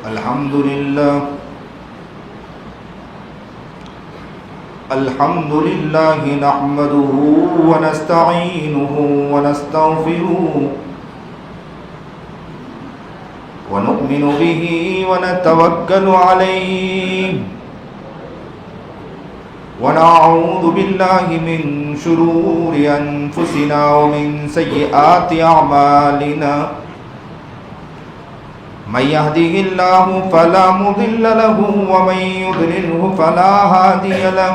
الحمد لله نحمده ونستعينه ونستغفره ونؤمن به ونتوكل عليه ونعوذ بالله من شرور أنفسنا ومن سيئات أعمالنا من يهده الله فلا مضل له ومن يضلله فلا هادي له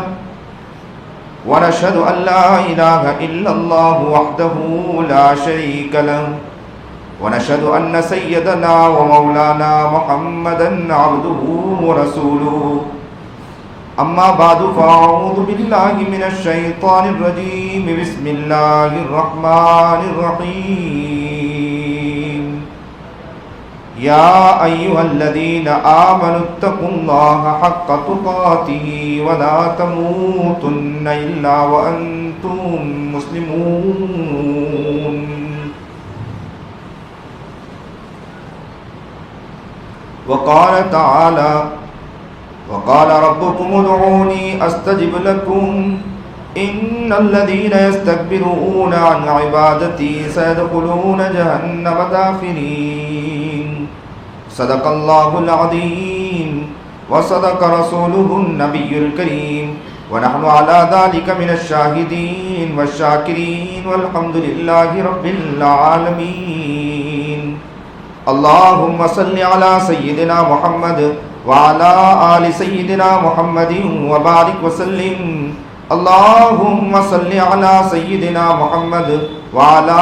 ونشهد أن لا إله إلا الله وحده لا شريك له ونشهد أن سيدنا ومولانا محمدا عبده ورسوله أما بعد فأعوذ بالله من الشيطان الرجيم بسم الله الرحمن الرحيم يا أيها الذين آمنوا اتقوا الله حق تقاته ولا تموتن إلا وأنتم مسلمون وقال تعالى وقال ربكم ادعوني أستجب لكم إن الذين يستكبرون عن عبادتي سيدخلون جهنم داخرين صدق الله العظيم وصدق رسوله النبي الكريم ونحن على ذلك من الشاهدين والشاكرين والحمد لله رب العالمين اللهم صل على سيدنا محمد وعلى آل سيدنا محمد وبارك وسلم اللهم صل على سيدنا محمد وعلى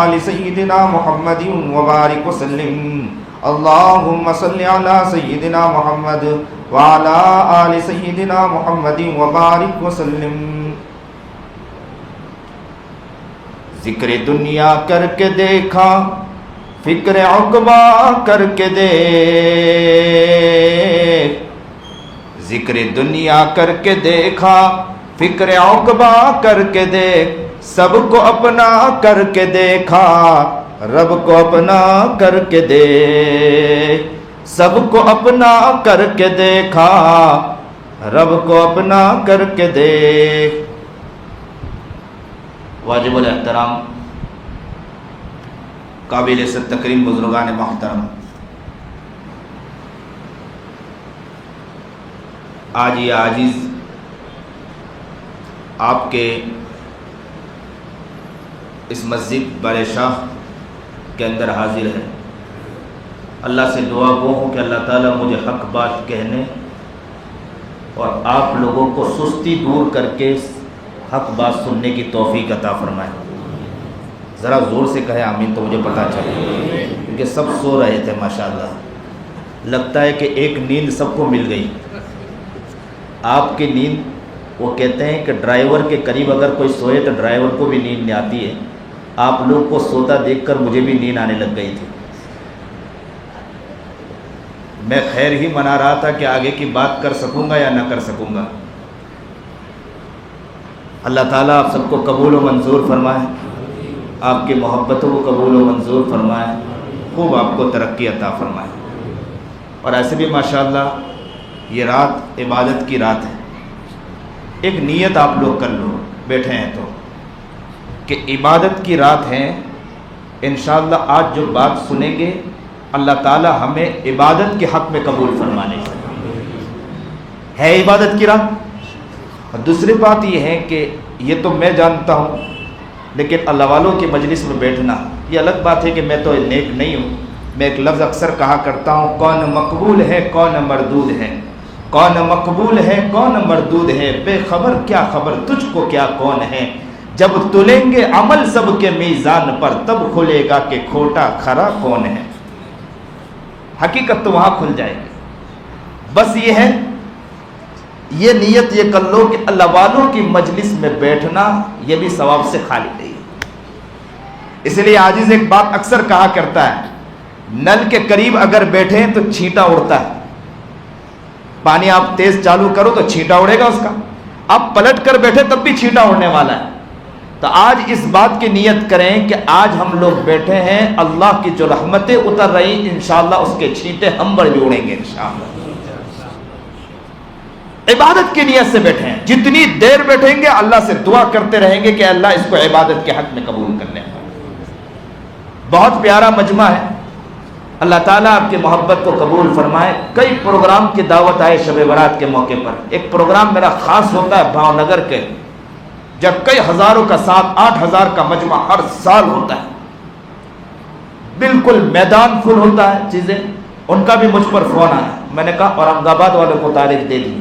آل سيدنا محمد وبارك وسلم اللهم صل على سيدنا محمد وعلى آل سيدنا محمد وبارك وسلم ذکر دنیا کر کے دیکھا فکر عقبہ کر کے دیکھ ذکر دنیا کر کے دیکھا فکر عقبہ کر کے دیکھ سب کو اپنا کر کے دیکھا رب کو اپنا کر کے دیکھ سب کو اپنا کر کے دیکھا رب کو اپنا کر کے دیکھ واجب الاحترام قابل عزت تکریم بزرگان محترم، آج یہ عاجز آپ کے اس مسجد بڑے شاہ کے اندر حاضر ہے۔ اللہ سے دعا گو ہوں کہ اللہ تعالیٰ مجھے حق بات کہنے اور آپ لوگوں کو سستی دور کر کے حق بات سننے کی توفیق عطا فرمائے۔ ذرا زور سے کہے آمین تو مجھے پتہ چلے، کیونکہ سب سو رہے تھے ماشاءاللہ، لگتا ہے کہ ایک نیند سب کو مل گئی۔ آپ کی نیند، وہ کہتے ہیں کہ ڈرائیور کے قریب اگر کوئی سوئے تو ڈرائیور کو بھی نیند نہیں آتی ہے، آپ لوگ کو سوتا دیکھ کر مجھے بھی نیند آنے لگ گئی تھی۔ میں خیر ہی منا رہا تھا کہ آگے کی بات کر سکوں گا یا نہ کر سکوں گا۔ اللہ تعالیٰ آپ سب کو قبول و منظور فرمائے، آپ کی محبتوں کو قبول و منظور فرمائے، خوب آپ کو ترقی عطا فرمائے۔ اور ایسے بھی ماشاءاللہ یہ رات عبادت کی رات ہے، ایک نیت آپ لوگ کر لو بیٹھے ہیں تو کہ عبادت کی رات ہے۔ انشاءاللہ آج جو بات سنیں گے اللہ تعالی ہمیں عبادت کے حق میں قبول فرمانے ہے عبادت کی رات۔ اور دوسری بات یہ ہے کہ یہ تو میں جانتا ہوں، لیکن اللہ والوں کی مجلس میں بیٹھنا یہ الگ بات ہے کہ میں تو نیک نہیں ہوں۔ میں ایک لفظ اکثر کہا کرتا ہوں، کون مقبول ہے کون مردود ہے، کون مقبول ہے کون مردود ہے، بے خبر کیا خبر تجھ کو کیا کون ہے، جب تلیں گے عمل سب کے میزان پر تب کھلے گا کہ کھوٹا کھرا کون ہے۔ حقیقت تو وہاں کھل جائے گی۔ بس یہ ہے، یہ نیت یہ کر لو کہ اللہ والوں کی مجلس میں بیٹھنا یہ بھی ثواب سے خالی نہیں۔ اس لیے عاجز ایک بات اکثر کہا کرتا ہے، نل کے قریب اگر بیٹھیں تو چھینٹا اڑتا ہے، پانی آپ تیز چالو کرو تو چھینٹا اڑے گا اس کا، آپ پلٹ کر بیٹھے تب بھی چھینٹا اڑنے والا ہے۔ تو آج اس بات کی نیت کریں کہ آج ہم لوگ بیٹھے ہیں، اللہ کی جو رحمتیں اتر رہی انشاءاللہ اس کے چھینٹے ہم پر بھی اڑیں گے انشاءاللہ۔ عبادت کی نیت سے بیٹھے ہیں، جتنی دیر بیٹھیں گے اللہ سے دعا کرتے رہیں گے کہ اللہ اس کو عبادت کے حق میں قبول کر لیں۔ بہت پیارا مجمع ہے، اللہ تعالیٰ آپ کی محبت کو قبول فرمائے۔ کئی پروگرام کی دعوت آئے شب برات کے موقع پر۔ ایک پروگرام میرا خاص ہوتا ہے بھاؤ نگر کے، جب کئی ہزاروں کا 7-8 ہزار کا مجمع ہر سال ہوتا ہے، بالکل میدان فل ہوتا ہے چیزیں۔ ان کا بھی مجھ پر فون آیا، میں نے کہا اورنگ آباد والوں کو تاریخ دے دی،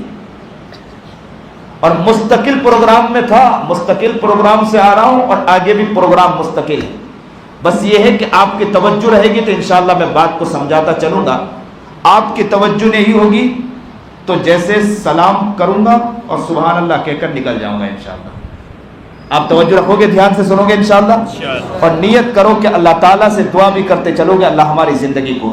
اور مستقل پروگرام میں تھا، مستقل پروگرام سے آ رہا ہوں اور آگے بھی پروگرام مستقل ہے۔ بس یہ ہے کہ آپ کی توجہ رہے گی تو انشاءاللہ میں بات کو سمجھاتا چلوں گا۔ آپ کی توجہ نہیں ہوگی تو جیسے سلام کروں گا اور سبحان اللہ کہہ کر نکل جاؤں گا انشاءاللہ۔ آپ توجہ رکھو گے، دھیان سے سنو گے انشاءاللہ، اور نیت کرو کہ اللہ تعالیٰ سے دعا بھی کرتے چلو گے اللہ ہماری زندگی کو۔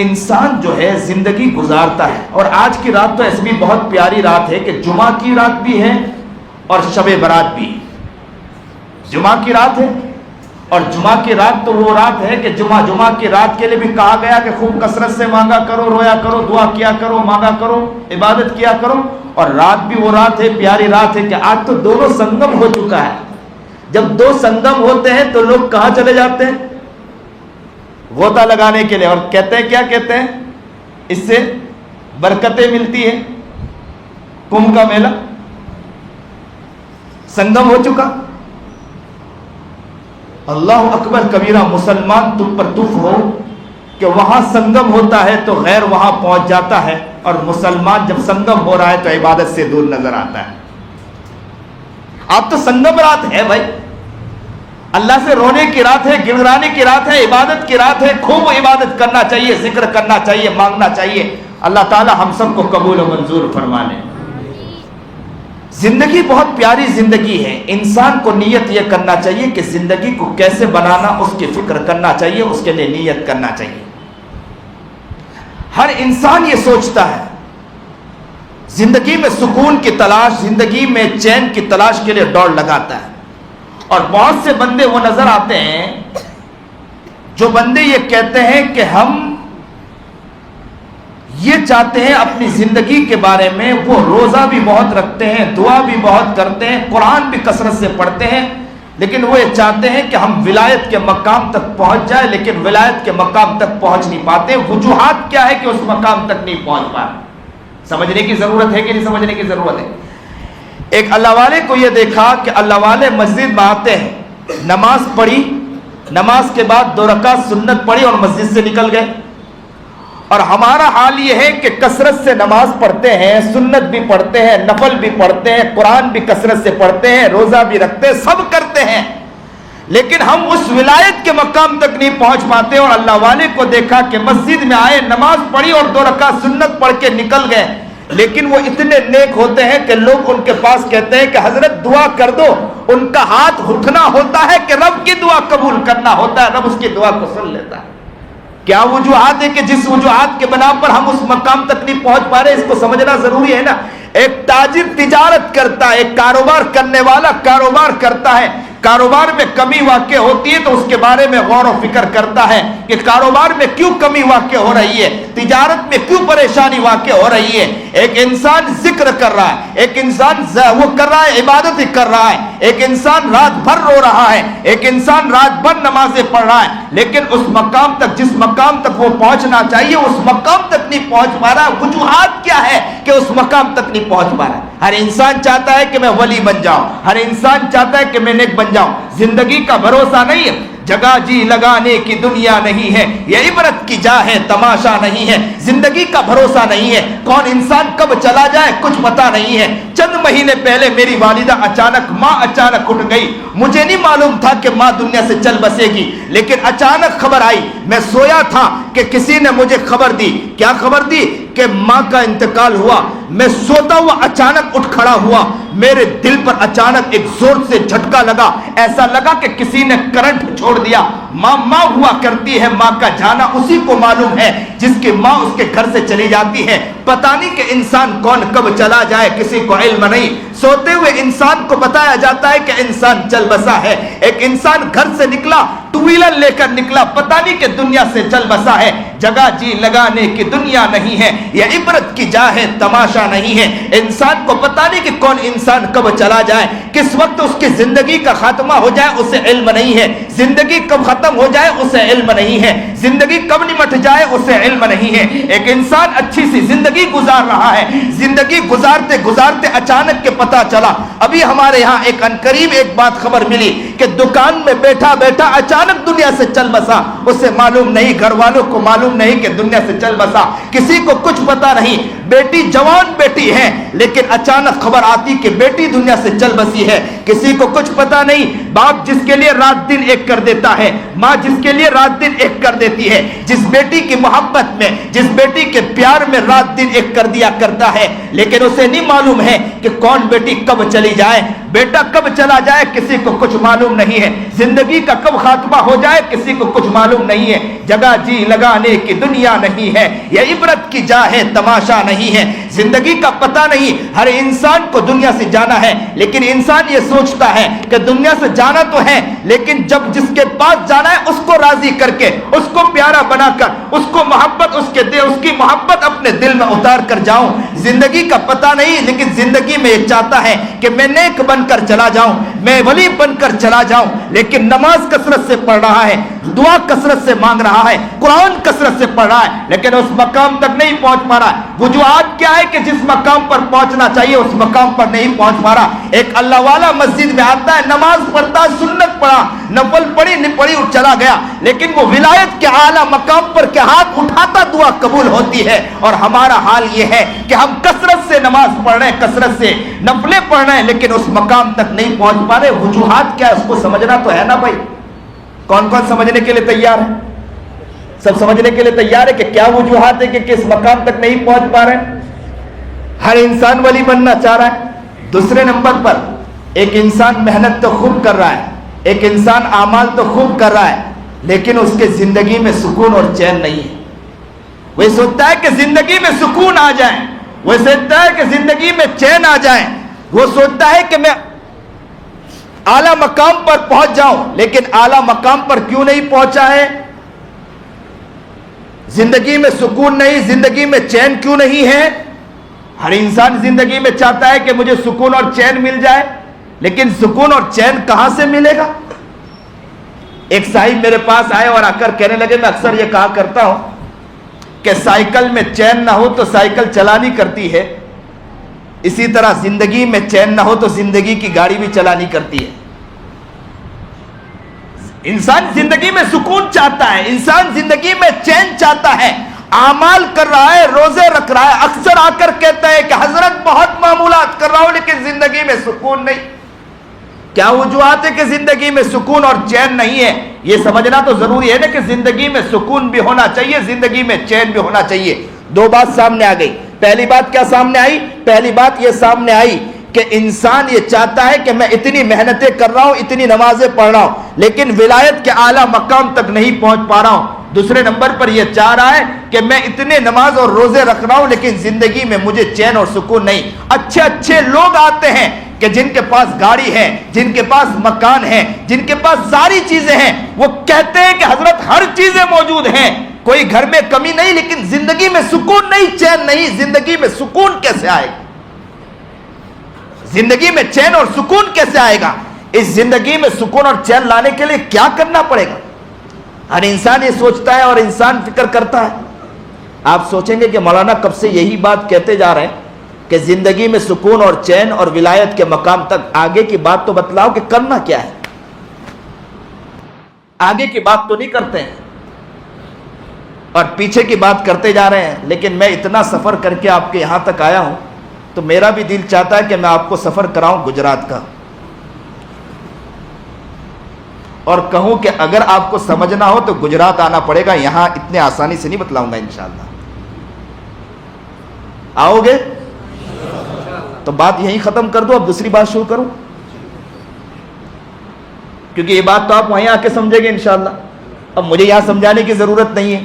انسان جو ہے زندگی گزارتا ہے، اور آج کی رات تو ایسی بھی بہت پیاری رات ہے کہ جمعہ کی رات بھی ہے اور شب برات بھی۔ جمعہ کی رات ہے، اور جمعہ کی رات تو وہ رات ہے کہ جمعہ کی رات کے لیے بھی کہا گیا کہ خوب کثرت سے مانگا کرو، رویا کرو، دعا کیا کرو، مانگا کرو، عبادت کیا کرو۔ اور رات بھی وہ رات ہے، پیاری رات ہے کہ آج تو دونوں سنگم ہو چکا ہے۔ جب دو سنگم ہوتے ہیں تو لوگ کہاں چلے جاتے ہیں؟ غوطہ لگانے کے لیے، اور کہتے ہیں کیا کہتے ہیں؟ اس سے برکتیں ملتی ہیں۔ کمبھ کا میلہ سنگم ہو چکا۔ اللہ اکبر کبیرہ، مسلمان تم پر تف ہو کہ وہاں سنگم ہوتا ہے تو غیر وہاں پہنچ جاتا ہے، اور مسلمان جب سنگم ہو رہا ہے تو عبادت سے دور نظر آتا ہے۔ آپ تو سنگم رات ہے بھائی، اللہ سے رونے کی رات ہے، گڑگڑانے کی رات ہے، عبادت کی رات ہے۔ خوب عبادت کرنا چاہیے، ذکر کرنا چاہیے، مانگنا چاہیے۔ اللہ تعالی ہم سب کو قبول و منظور فرما لے۔ زندگی بہت پیاری زندگی ہے، انسان کو نیت یہ کرنا چاہیے کہ زندگی کو کیسے بنانا، اس کی فکر کرنا چاہیے، اس کے لیے نیت کرنا چاہیے۔ ہر انسان یہ سوچتا ہے زندگی میں سکون کی تلاش، زندگی میں چین کی تلاش کے لیے دوڑ لگاتا ہے، اور بہت سے بندے وہ نظر آتے ہیں جو بندے یہ کہتے ہیں کہ ہم یہ چاہتے ہیں اپنی زندگی کے بارے میں، وہ روزہ بھی بہت رکھتے ہیں، دعا بھی بہت کرتے ہیں، قرآن بھی کثرت سے پڑھتے ہیں، لیکن وہ یہ چاہتے ہیں کہ ہم ولایت کے مقام تک پہنچ جائیں، لیکن ولایت کے مقام تک پہنچ نہیں پاتے۔ وجوہات کیا ہے کہ اس مقام تک نہیں پہنچ پائے؟ سمجھنے کی ضرورت ہے کہ نہیں سمجھنے کی ضرورت ہے؟ ایک اللہ والے کو یہ دیکھا کہ اللہ والے مسجد میں آتے ہیں، نماز پڑھی، نماز کے بعد 2 رکعت سنت پڑھی اور مسجد سے نکل گئے۔ اور ہمارا حال یہ ہے کہ کثرت سے نماز پڑھتے ہیں، سنت بھی پڑھتے ہیں، نفل بھی پڑھتے ہیں، قرآن بھی کثرت سے پڑھتے ہیں، روزہ بھی رکھتے ہیں، سب کرتے ہیں، لیکن ہم اس ولایت کے مقام تک نہیں پہنچ پاتے۔ اور اللہ والے کو دیکھا کہ مسجد میں آئے، نماز پڑھی اور 2 رکعت سنت پڑھ کے نکل گئے، لیکن وہ اتنے نیک ہوتے ہیں کہ لوگ ان کے پاس کہتے ہیں کہ حضرت دعا کر دو۔ ان کا ہاتھ اٹھنا ہوتا ہے کہ رب کی دعا قبول کرنا ہوتا ہے، رب اس کی دعا کو سن لیتا ہے۔ کیا وجوہات ہے کہ جس وجوہات کے بنا پر ہم اس مقام تک نہیں پہنچ پا رہے؟ اس کو سمجھنا ضروری ہے نا۔ ایک تاجر تجارت کرتا ہے، ایک کاروبار کرنے والا کاروبار کرتا ہے، کاروبار میں کمی واقع ہوتی ہے تو اس کے بارے میں غور و فکر کرتا ہے کہ کاروبار میں کیوں کمی واقع ہو رہی ہے، تجارت میں کیوں پریشانی واقع ہو رہی ہے۔ ایک انسان ذکر کر رہا ہے، ایک انسان وہ کر رہا ہے، عبادت کر رہا ہے، ایک انسان رات بھر رو رہا ہے، ایک انسان رات بھر نمازیں پڑھ رہا ہے، لیکن اس مقام تک، جس مقام تک وہ پہنچنا چاہیے اس مقام تک نہیں پہنچ پا رہا۔ وجوہات کیا ہے کہ اس مقام تک نہیں پہنچ پا رہا؟ ہر انسان چاہتا ہے کہ میں ولی بن جاؤں، ہر انسان چاہتا ہے کہ میں نیک بن جاؤں۔ زندگی کا بھروسہ نہیں ہے، جگہ جی لگانے کی دنیا نہیں ہے، یہ عبرت کی جا ہے تماشا نہیں ہے۔ زندگی کا بھروسہ نہیں ہے، کون انسان کب چلا جائے کچھ پتا نہیں ہے۔ چند مہینے پہلے میری والدہ ماں اچانک اٹھ گئی، مجھے نہیں معلوم تھا کہ ماں دنیا سے چل بسے گی، لیکن اچانک خبر آئی میں سویا تھا کہ کسی نے مجھے خبر دی. کیا خبر دی؟ کہ ماں کا انتقال ہوا. میں سوتا ہوا اچانک اٹھ کھڑا ہوا, میرے دل پر اچانک ایک زور سے جھٹکا لگا, ایسا لگا کہ کسی نے کرنٹ چھوڑ دیا. ماں ماں ہوا کرتی ہے, ماں کا جانا اسی کو معلوم ہے جس کی ماں اس کے گھر سے چلی جاتی ہے. پتہ نہیں کہ انسان کون کب چلا جائے, کسی کو علم نہیں. سوتے ہوئے انسان کو بتایا جاتا ہے کہ انسان چل بسا ہے. ایک انسان گھر سے نکلا, ٹو ویلر لے کر نکلا, پتہ نہیں کہ دنیا سے چل بسا ہے. جگہ جی لگانے کی دنیا نہیں ہے, یہ عبرت کی جا ہے, تماشا نہیں ہے. انسان کو پتہ نہیں کہ کون انسان کب چلا جائے, کس وقت اس کی زندگی کا خاتمہ ہو جائے, اسے علم نہیں ہے. زندگی کب ختم ہو جائے اسے علم نہیں ہے. زندگی کب نمٹ جائے اسے علم نہیں ہے. ایک انسان اچھی سی زندگی گزار رہا ہے, زندگی گزارتے گزارتے اچانک کے پتہ چلا. ابھی ہمارے یہاں ایک عنقریب ایک بات خبر ملی کہ دکان میں بیٹھا بیٹھا اچانک دنیا سے چل بسا. اسے معلوم نہیں, گھر والوں کو معلوم نہیں کہ دنیا سے چل بسا, کسی کو کچھ پتہ نہیں. بیٹی جوان بیٹی ہے, لیکن اچانک خبر آتی کہ بیٹی دنیا سے چل بسی ہے, کسی کو کچھ پتہ نہیں. باپ جس کے لیے رات دن ایک کر دیتا ہے, ماں جس کے لیے رات دن ایک کر دیتی ہے, جس بیٹی کی محبت میں, جس بیٹی کے پیار میں رات دن ایک کر دیا کرتا ہے, لیکن اسے نہیں معلوم ہے کہ کون بیٹی کب چلی جائے, بیٹا کب چلا جائے, کسی کو کچھ معلوم نہیں ہے. زندگی کا کب خاتمہ ہو جائے کسی کو کچھ معلوم نہیں ہے. جگہ جی لگانے کی دنیا نہیں ہے, یہ عبرت کی جا ہے, تماشا نہیں ہے. زندگی کا پتہ نہیں. ہر انسان کو دنیا سے جانا ہے, لیکن انسان یہ سوچتا ہے کہ دنیا سے جانا تو ہے, لیکن جب جس کے پاس جانا ہے اس کو راضی کر کے, اس کو پیارا بنا کر, اس کو محبت اس کی محبت اپنے دل میں اتار کر جاؤں. زندگی کا پتہ نہیں, لیکن زندگی میں یہ چاہتا ہے کہ میں نیک بن کر چلا جاؤں, میں ولی بن کر چلا جاؤں, لیکن نماز کثرت سے پڑھ رہا ہے, دعا کثرت سے مانگ رہا ہے, قرآن کثرت سے پڑھ رہا ہے, لیکن اس مقام تک نہیں پہنچ پا رہا ہے. وجوہات کیا ہے کہ جس مقام پر پہنچنا چاہیے اس مقام پر نہیں پہنچ پا رہا. ایک اللہ والا مسجد میں آتا ہے, نماز پڑھتا ہے, سنت پڑھا, نفل پڑھی نہیں پڑھی اور چلا گیا, لیکن وہ ولایت کے اعلیٰ مقام پر کے ہاتھ اٹھاتا دعا قبول ہوتی ہے. اور ہمارا حال یہ ہے کہ ہم کثرت سے نماز پڑھ رہے ہیں, کثرت سے نفلیں پڑھ رہے ہیں, لیکن اس مقام تک نہیں پہنچ پا رہے. وجوہات کیا ہے اس کو سمجھنا تو ہے نا بھائی. کون کون سمجھنے کے لیے تیار ہے؟ سب سمجھنے کے لیے تیار ہے کہ کیا وجوہات ہے کہ کس مقام تک نہیں پہنچ پا رہے ہیں؟ ہر انسان ولی بننا چاہ رہا ہے. دوسرے نمبر پر ایک انسان محنت تو خوب کر رہا ہے, ایک انسان اعمال تو خوب کر رہا ہے, لیکن اس کے زندگی میں سکون اور چین نہیں ہے. وہ سوچتا ہے کہ زندگی میں سکون آ جائے, وہ سوچتا ہے کہ زندگی میں چین آ جائے, وہ سوچتا ہے کہ میں اعلیٰ مقام پر پہنچ جاؤں, لیکن اعلیٰ مقام پر کیوں نہیں پہنچا ہے؟ زندگی میں سکون نہیں, زندگی میں چین کیوں نہیں ہے؟ ہر انسان زندگی میں چاہتا ہے کہ مجھے سکون اور چین مل جائے, لیکن سکون اور چین کہاں سے ملے گا؟ ایک صاحب میرے پاس آئے اور آ کر کہنے لگے, میں اکثر یہ کہا کرتا ہوں کہ سائیکل میں چین نہ ہو تو سائیکل چلانی کرتی ہے, اسی طرح زندگی میں چین نہ ہو تو زندگی کی گاڑی بھی چلانی کرتی ہے. انسان زندگی میں سکون چاہتا ہے, انسان زندگی میں چین چاہتا ہے, اعمال کر رہا ہے, روزے رکھ رہا ہے, اکثر آ کر کہتا ہے کہ حضرت بہت معمولات کر رہا ہوں لیکن زندگی میں سکون نہیں. کیا وجوہات ہے کہ زندگی میں سکون اور چین نہیں ہے؟ یہ سمجھنا تو ضروری ہے نا کہ زندگی میں سکون بھی ہونا چاہیے, زندگی میں چین بھی ہونا چاہیے. دو بات سامنے آ گئی. پہلی بات کیا سامنے آئی؟ پہلی بات یہ سامنے آئی کہ انسان یہ چاہتا ہے کہ میں اتنی محنتیں کر رہا ہوں, اتنی نمازیں پڑھ رہا ہوں, لیکن ولایت کے اعلیٰ مقام تک نہیں پہنچ پا رہا ہوں. دوسرے نمبر پر یہ چاہ رہا ہے کہ میں اتنے نماز اور روزے رکھ رہا ہوں, لیکن زندگی میں مجھے چین اور سکون نہیں. اچھے اچھے لوگ آتے ہیں کہ جن کے پاس گاڑی ہے, جن کے پاس مکان ہے, جن کے پاس ساری چیزیں ہیں, وہ کہتے ہیں کہ حضرت ہر چیزیں موجود ہیں, کوئی گھر میں کمی نہیں, لیکن زندگی میں سکون نہیں, چین نہیں. زندگی میں سکون کیسے آئے گا؟ زندگی میں چین اور سکون کیسے آئے گا؟ اس زندگی میں سکون اور چین لانے کے لیے کیا کرنا پڑے گا؟ ہر انسان یہ سوچتا ہے اور انسان فکر کرتا ہے. آپ سوچیں گے کہ مولانا کب سے یہی بات کہتے جا رہے ہیں کہ زندگی میں سکون اور چین اور ولایت کے مقام تک, آگے کی بات تو بتلاؤ کہ کرنا کیا ہے. آگے کی بات تو نہیں کرتے ہیں اور پیچھے کی بات کرتے جا رہے ہیں. لیکن میں اتنا سفر کر کے آپ کے یہاں تک آیا ہوں تو میرا بھی دل چاہتا ہے کہ میں آپ کو سفر کراؤں گجرات کا. اور کہوں کہ اگر آپ کو سمجھنا ہو تو گجرات آنا پڑے گا، یہاں اتنے آسانی سے نہیں بتلاؤں گا انشاءاللہ۔ آؤ گے تو بات یہیں ختم کر دو، اب دوسری بات شروع کروں، کیونکہ یہ بات تو آپ وہیں آ کے سمجھیں گے انشاءاللہ، اب مجھے یہاں سمجھانے کی ضرورت نہیں ہے۔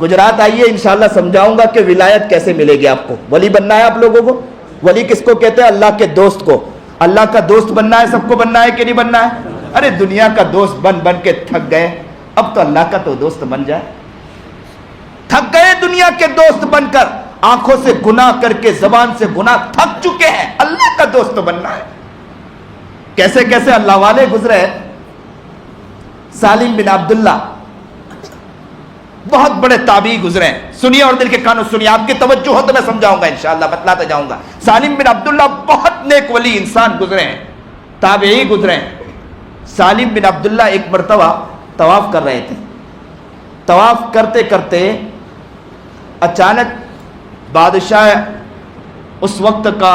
گجرات آئیے انشاءاللہ سمجھاؤں گا کہ ولایت کیسے ملے گی آپ کو۔ ولی بننا ہے آپ لوگوں کو؟ ولی کس کو کہتے ہیں؟ اللہ کے دوست کو۔ اللہ کا دوست بننا ہے، سب کو بننا ہے کہ نہیں بننا ہے؟ ارے دنیا کا دوست بن بن کے تھک گئے، اب تو اللہ کا تو دوست بن جائے۔ تھک گئے دنیا کے دوست بن کر، آنکھوں سے گناہ کر کے، زبان سے گناہ، تھک چکے ہیں، اللہ کا دوست بننا ہے۔ کیسے کیسے اللہ والے گزرے۔ سالم بن عبداللہ بہت بڑے تابعی گزرے ہیں، سنیے اور دل کے کانوں سنیے، آپ کی توجہ ہو تو میں سمجھاؤں گا انشاءاللہ، بتلاتا جاؤں گا۔ سالم بن عبداللہ بہت نیک ولی انسان گزرے ہیں، تابعی گزرے ہیں۔ سالم بن عبداللہ ایک مرتبہ طواف کر رہے تھے، طواف کرتے کرتے اچانک بادشاہ، اس وقت کا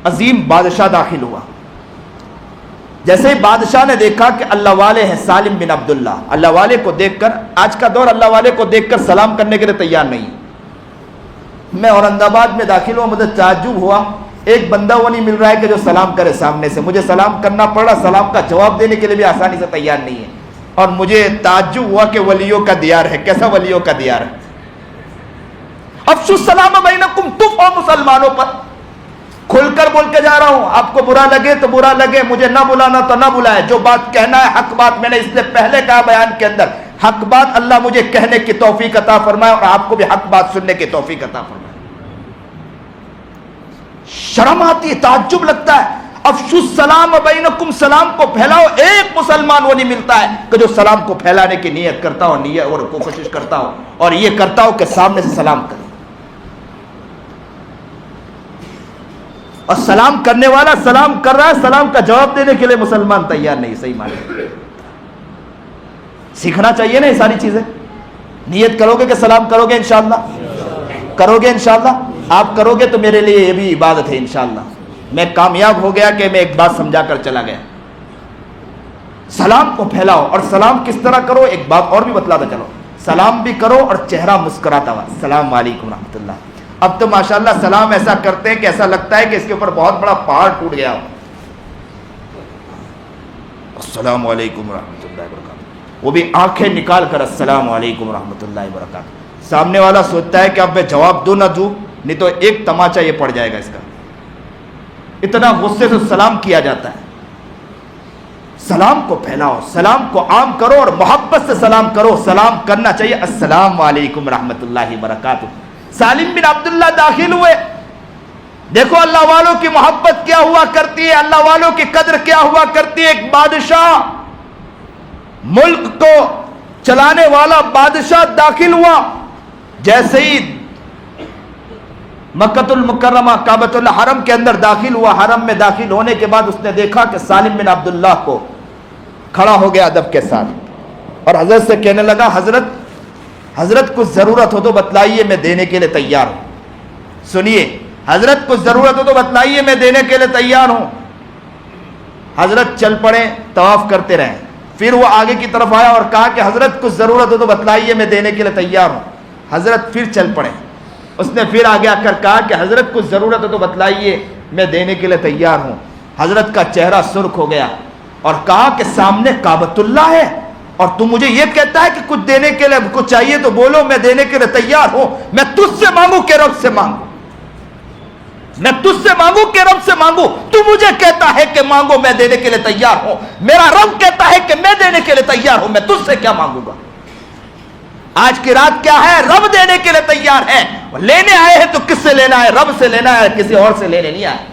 عظیم بادشاہ داخل ہوا۔ جیسے ہی بادشاہ نے دیکھا کہ اللہ والے ہیں سالم بن عبداللہ، اللہ والے کو دیکھ کر، آج کا دور اللہ والے کو دیکھ کر سلام کرنے کے لیے تیار نہیں۔ میں اورنگ آباد میں داخل ہوا، مجھے تعجب ہوا، ایک بندہ وہ نہیں مل رہا ہے کہ جو سلام کرے سامنے سے، مجھے سلام کرنا پڑ رہا، سلام کا جواب دینے کے لیے بھی آسانی سے تیار نہیں ہے، اور مجھے تعجب ہوا کہ ولیوں کا دیار ہے۔ کیسا ولیوں کا دیار ہے؟ افشوا السلام بینکم، تم اور مسلمانوں پر کھل کر بول کے جا رہا ہوں، آپ کو برا لگے تو برا لگے، مجھے نہ بلانا تو نہ بلائے، جو بات کہنا ہے حق بات، میں نے اس لیے پہلے کہا بیان کے اندر، حق بات اللہ مجھے کہنے کی توفیق عطا فرمائے اور آپ کو بھی حق بات سننے کی توفیق عطا فرمائے۔ شرم آتی ہے، تعجب لگتا ہے، افشوا السلام بینکم، سلام کو پھیلاؤ۔ ایک مسلمان وہ نہیں ملتا ہے کہ جو سلام کو پھیلانے کی نیت کرتا ہو، نیت اور کوشش کرتا ہو، اور یہ کرتا ہو کہ سامنے سے سلام کرے۔ اور سلام کرنے والا سلام کر رہا ہے، سلام کا جواب دینے کے لیے مسلمان تیار نہیں۔ صحیح معنی سیکھنا چاہیے نا یہ ساری چیزیں۔ نیت کرو گے کہ سلام کرو گے انشاءاللہ؟ کرو گے انشاءاللہ؟ آپ کرو گے تو میرے لیے یہ بھی عبادت ہے انشاءاللہ۔ میں کامیاب ہو گیا کہ میں ایک بات سمجھا کر چلا گیا۔ سلام کو پھیلاؤ، اور سلام کس طرح کرو، ایک بات اور بھی بتلاتا چلو۔ سلام بھی کرو اور چہرہ مسکراتا ہوا، السلام علیکم رحمۃ اللہ۔ اب تو ماشاءاللہ سلام ایسا کرتے ہیں کہ ایسا لگتا ہے کہ اس کے اوپر بہت بڑا پہاڑ ٹوٹ گیا ہو۔ السلام علیکم ورحمۃ اللہ وبرکاتہ، وہ بھی آنکھیں نکال کر السلام علیکم ورحمۃ اللہ وبرکاتہ۔ سامنے والا سوچتا ہے کہ اب میں جواب دوں نہ دوں، نہیں تو ایک تماچا یہ پڑ جائے گا اس کا، اتنا غصے سے سلام کیا جاتا ہے۔ سلام کو پھیلاؤ، سلام کو عام کرو اور محبت سے سلام کرو۔ سلام کرنا چاہیے، السلام علیکم رحمۃ اللہ وبرکاتہ۔ سالم بن عبداللہ داخل ہوئے، دیکھو اللہ والوں کی محبت کیا ہوا کرتی ہے، اللہ والوں کی قدر کیا ہوا کرتی ہے۔ ایک بادشاہ، ملک کو چلانے والا بادشاہ داخل ہوا، جیسے ہی مکۃ المکرمہ کعبۃ الحرم کے اندر داخل ہوا، حرم میں داخل ہونے کے بعد اس نے دیکھا کہ سالم بن عبداللہ کو کھڑا ہو گیا ادب کے ساتھ، اور حضرت سے کہنے لگا، حضرت کچھ ضرورت ہو تو بتلائیے، میں دینے کے لیے تیار ہوں۔ سنیے، حضرت کچھ ضرورت ہو تو بتلائیے، میں دینے کے لیے تیار ہوں۔ حضرت چل پڑے، طواف کرتے رہے، پھر وہ آگے کی طرف آیا اور کہا کہ حضرت کچھ ضرورت ہو تو بتلائیے، میں دینے کے لیے تیار ہوں۔ حضرت پھر چل پڑے، اس نے پھر آگے آ کر کہا کہ حضرت کچھ ضرورت ہو تو بتلائیے، میں دینے کے لیے تیار ہوں۔ حضرت کا چہرہ سرخ ہو گیا اور کہا کہ سامنے کعبۃ اللہ ہے اور تم مجھے یہ کہتا ہے کہ کچھ دینے کے لیے کچھ چاہیے تو بولو، میں دینے کے لیے تیار ہوں۔ میں تجھ سے مانگوں کہ رب سے مانگوں، میں تجھ سے مانگوں کہ رب سے مانگوں، تو مجھے کہتا ہے کہ مانگو، میں دینے کے لیے تیار ہوں۔ میرا رب کہتا ہے کہ میں دینے کے لیے تیار ہوں، میں تجھ سے کیا مانگوں گا؟ آج کی رات کیا ہے؟ رب دینے کے لیے تیار ہے۔ لینے آئے ہیں تو کس سے لینا ہے؟ رب سے لینا ہے، کسی اور سے لینے نہیں آئے۔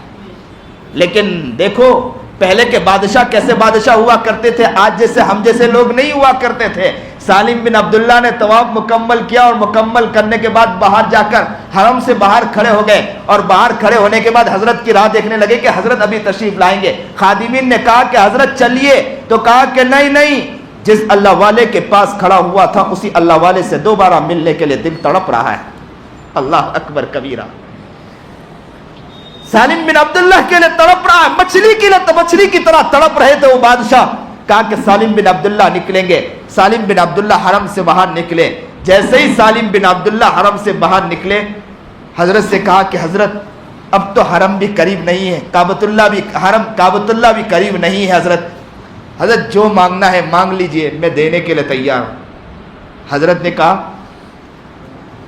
لیکن دیکھو پہلے کے بادشاہ کیسے بادشاہ ہوا کرتے تھے، آج جیسے ہم جیسے لوگ نہیں ہوا کرتے تھے۔ سالم بن عبداللہ نے طواف مکمل کیا اور مکمل کرنے کے بعد باہر جا کر حرم سے باہر کھڑے ہو گئے، اور باہر کھڑے ہونے کے بعد حضرت کی راہ دیکھنے لگے کہ حضرت ابھی تشریف لائیں گے۔ خادمین نے کہا کہ حضرت چلیے، تو کہا کہ نہیں، جس اللہ والے کے پاس کھڑا ہوا تھا اسی اللہ والے سے دوبارہ ملنے کے لیے دل تڑپ رہا ہے۔ اللہ اکبر کبیرہ۔ سالم بن عبداللہ کے لیے تڑپ رہا ہے، مچھلی کی طرح تڑپ رہے تھے وہ بادشاہ۔ کہا کہ سالم بن عبداللہ نکلیں گے. سالم بن عبداللہ حرم سے باہر نکلے. جیسے ہی سالم بن عبداللہ حرم سے باہر نکلے, حضرت سے کہا کہ حضرت اب تو حرم بھی قریب نہیں ہے, کعبۃ اللہ بھی قریب نہیں ہے. حضرت جو مانگنا ہے مانگ لیجئے, میں دینے کے لیے تیار ہوں. حضرت نے کہا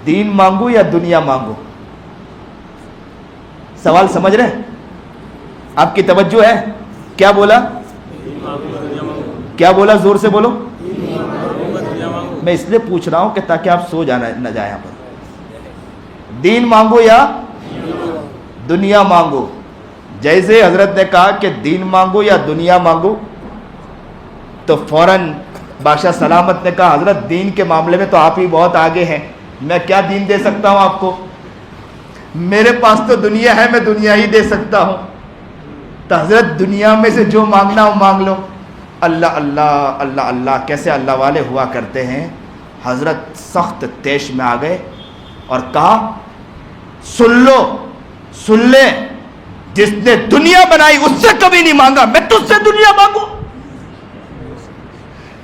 دین مانگو یا دنیا مانگو؟ سوال سمجھ رہے ہیں؟ آپ کی توجہ ہے؟ کیا بولا؟ کیا بولا؟ زور سے بولو. میں اس لیے پوچھ رہا ہوں کہ تاکہ آپ سو جانا نہ جائیں یہاں پر. دین مانگو یا دنیا مانگو؟ جیسے حضرت نے کہا کہ دین مانگو یا دنیا مانگو, تو فوراً بادشاہ سلامت نے کہا حضرت دین کے معاملے میں تو آپ ہی بہت آگے ہیں, میں کیا دین دے سکتا ہوں آپ کو؟ میرے پاس تو دنیا ہے, میں دنیا ہی دے سکتا ہوں. تو حضرت دنیا میں سے جو مانگنا ہو مانگ لو. اللہ اللہ اللہ اللہ کیسے اللہ والے ہوا کرتے ہیں. حضرت سخت تیش میں آ گئے اور کہا سن لو, سن لے, جس نے دنیا بنائی اس سے کبھی نہیں مانگا, میں تجھ سے دنیا مانگوں؟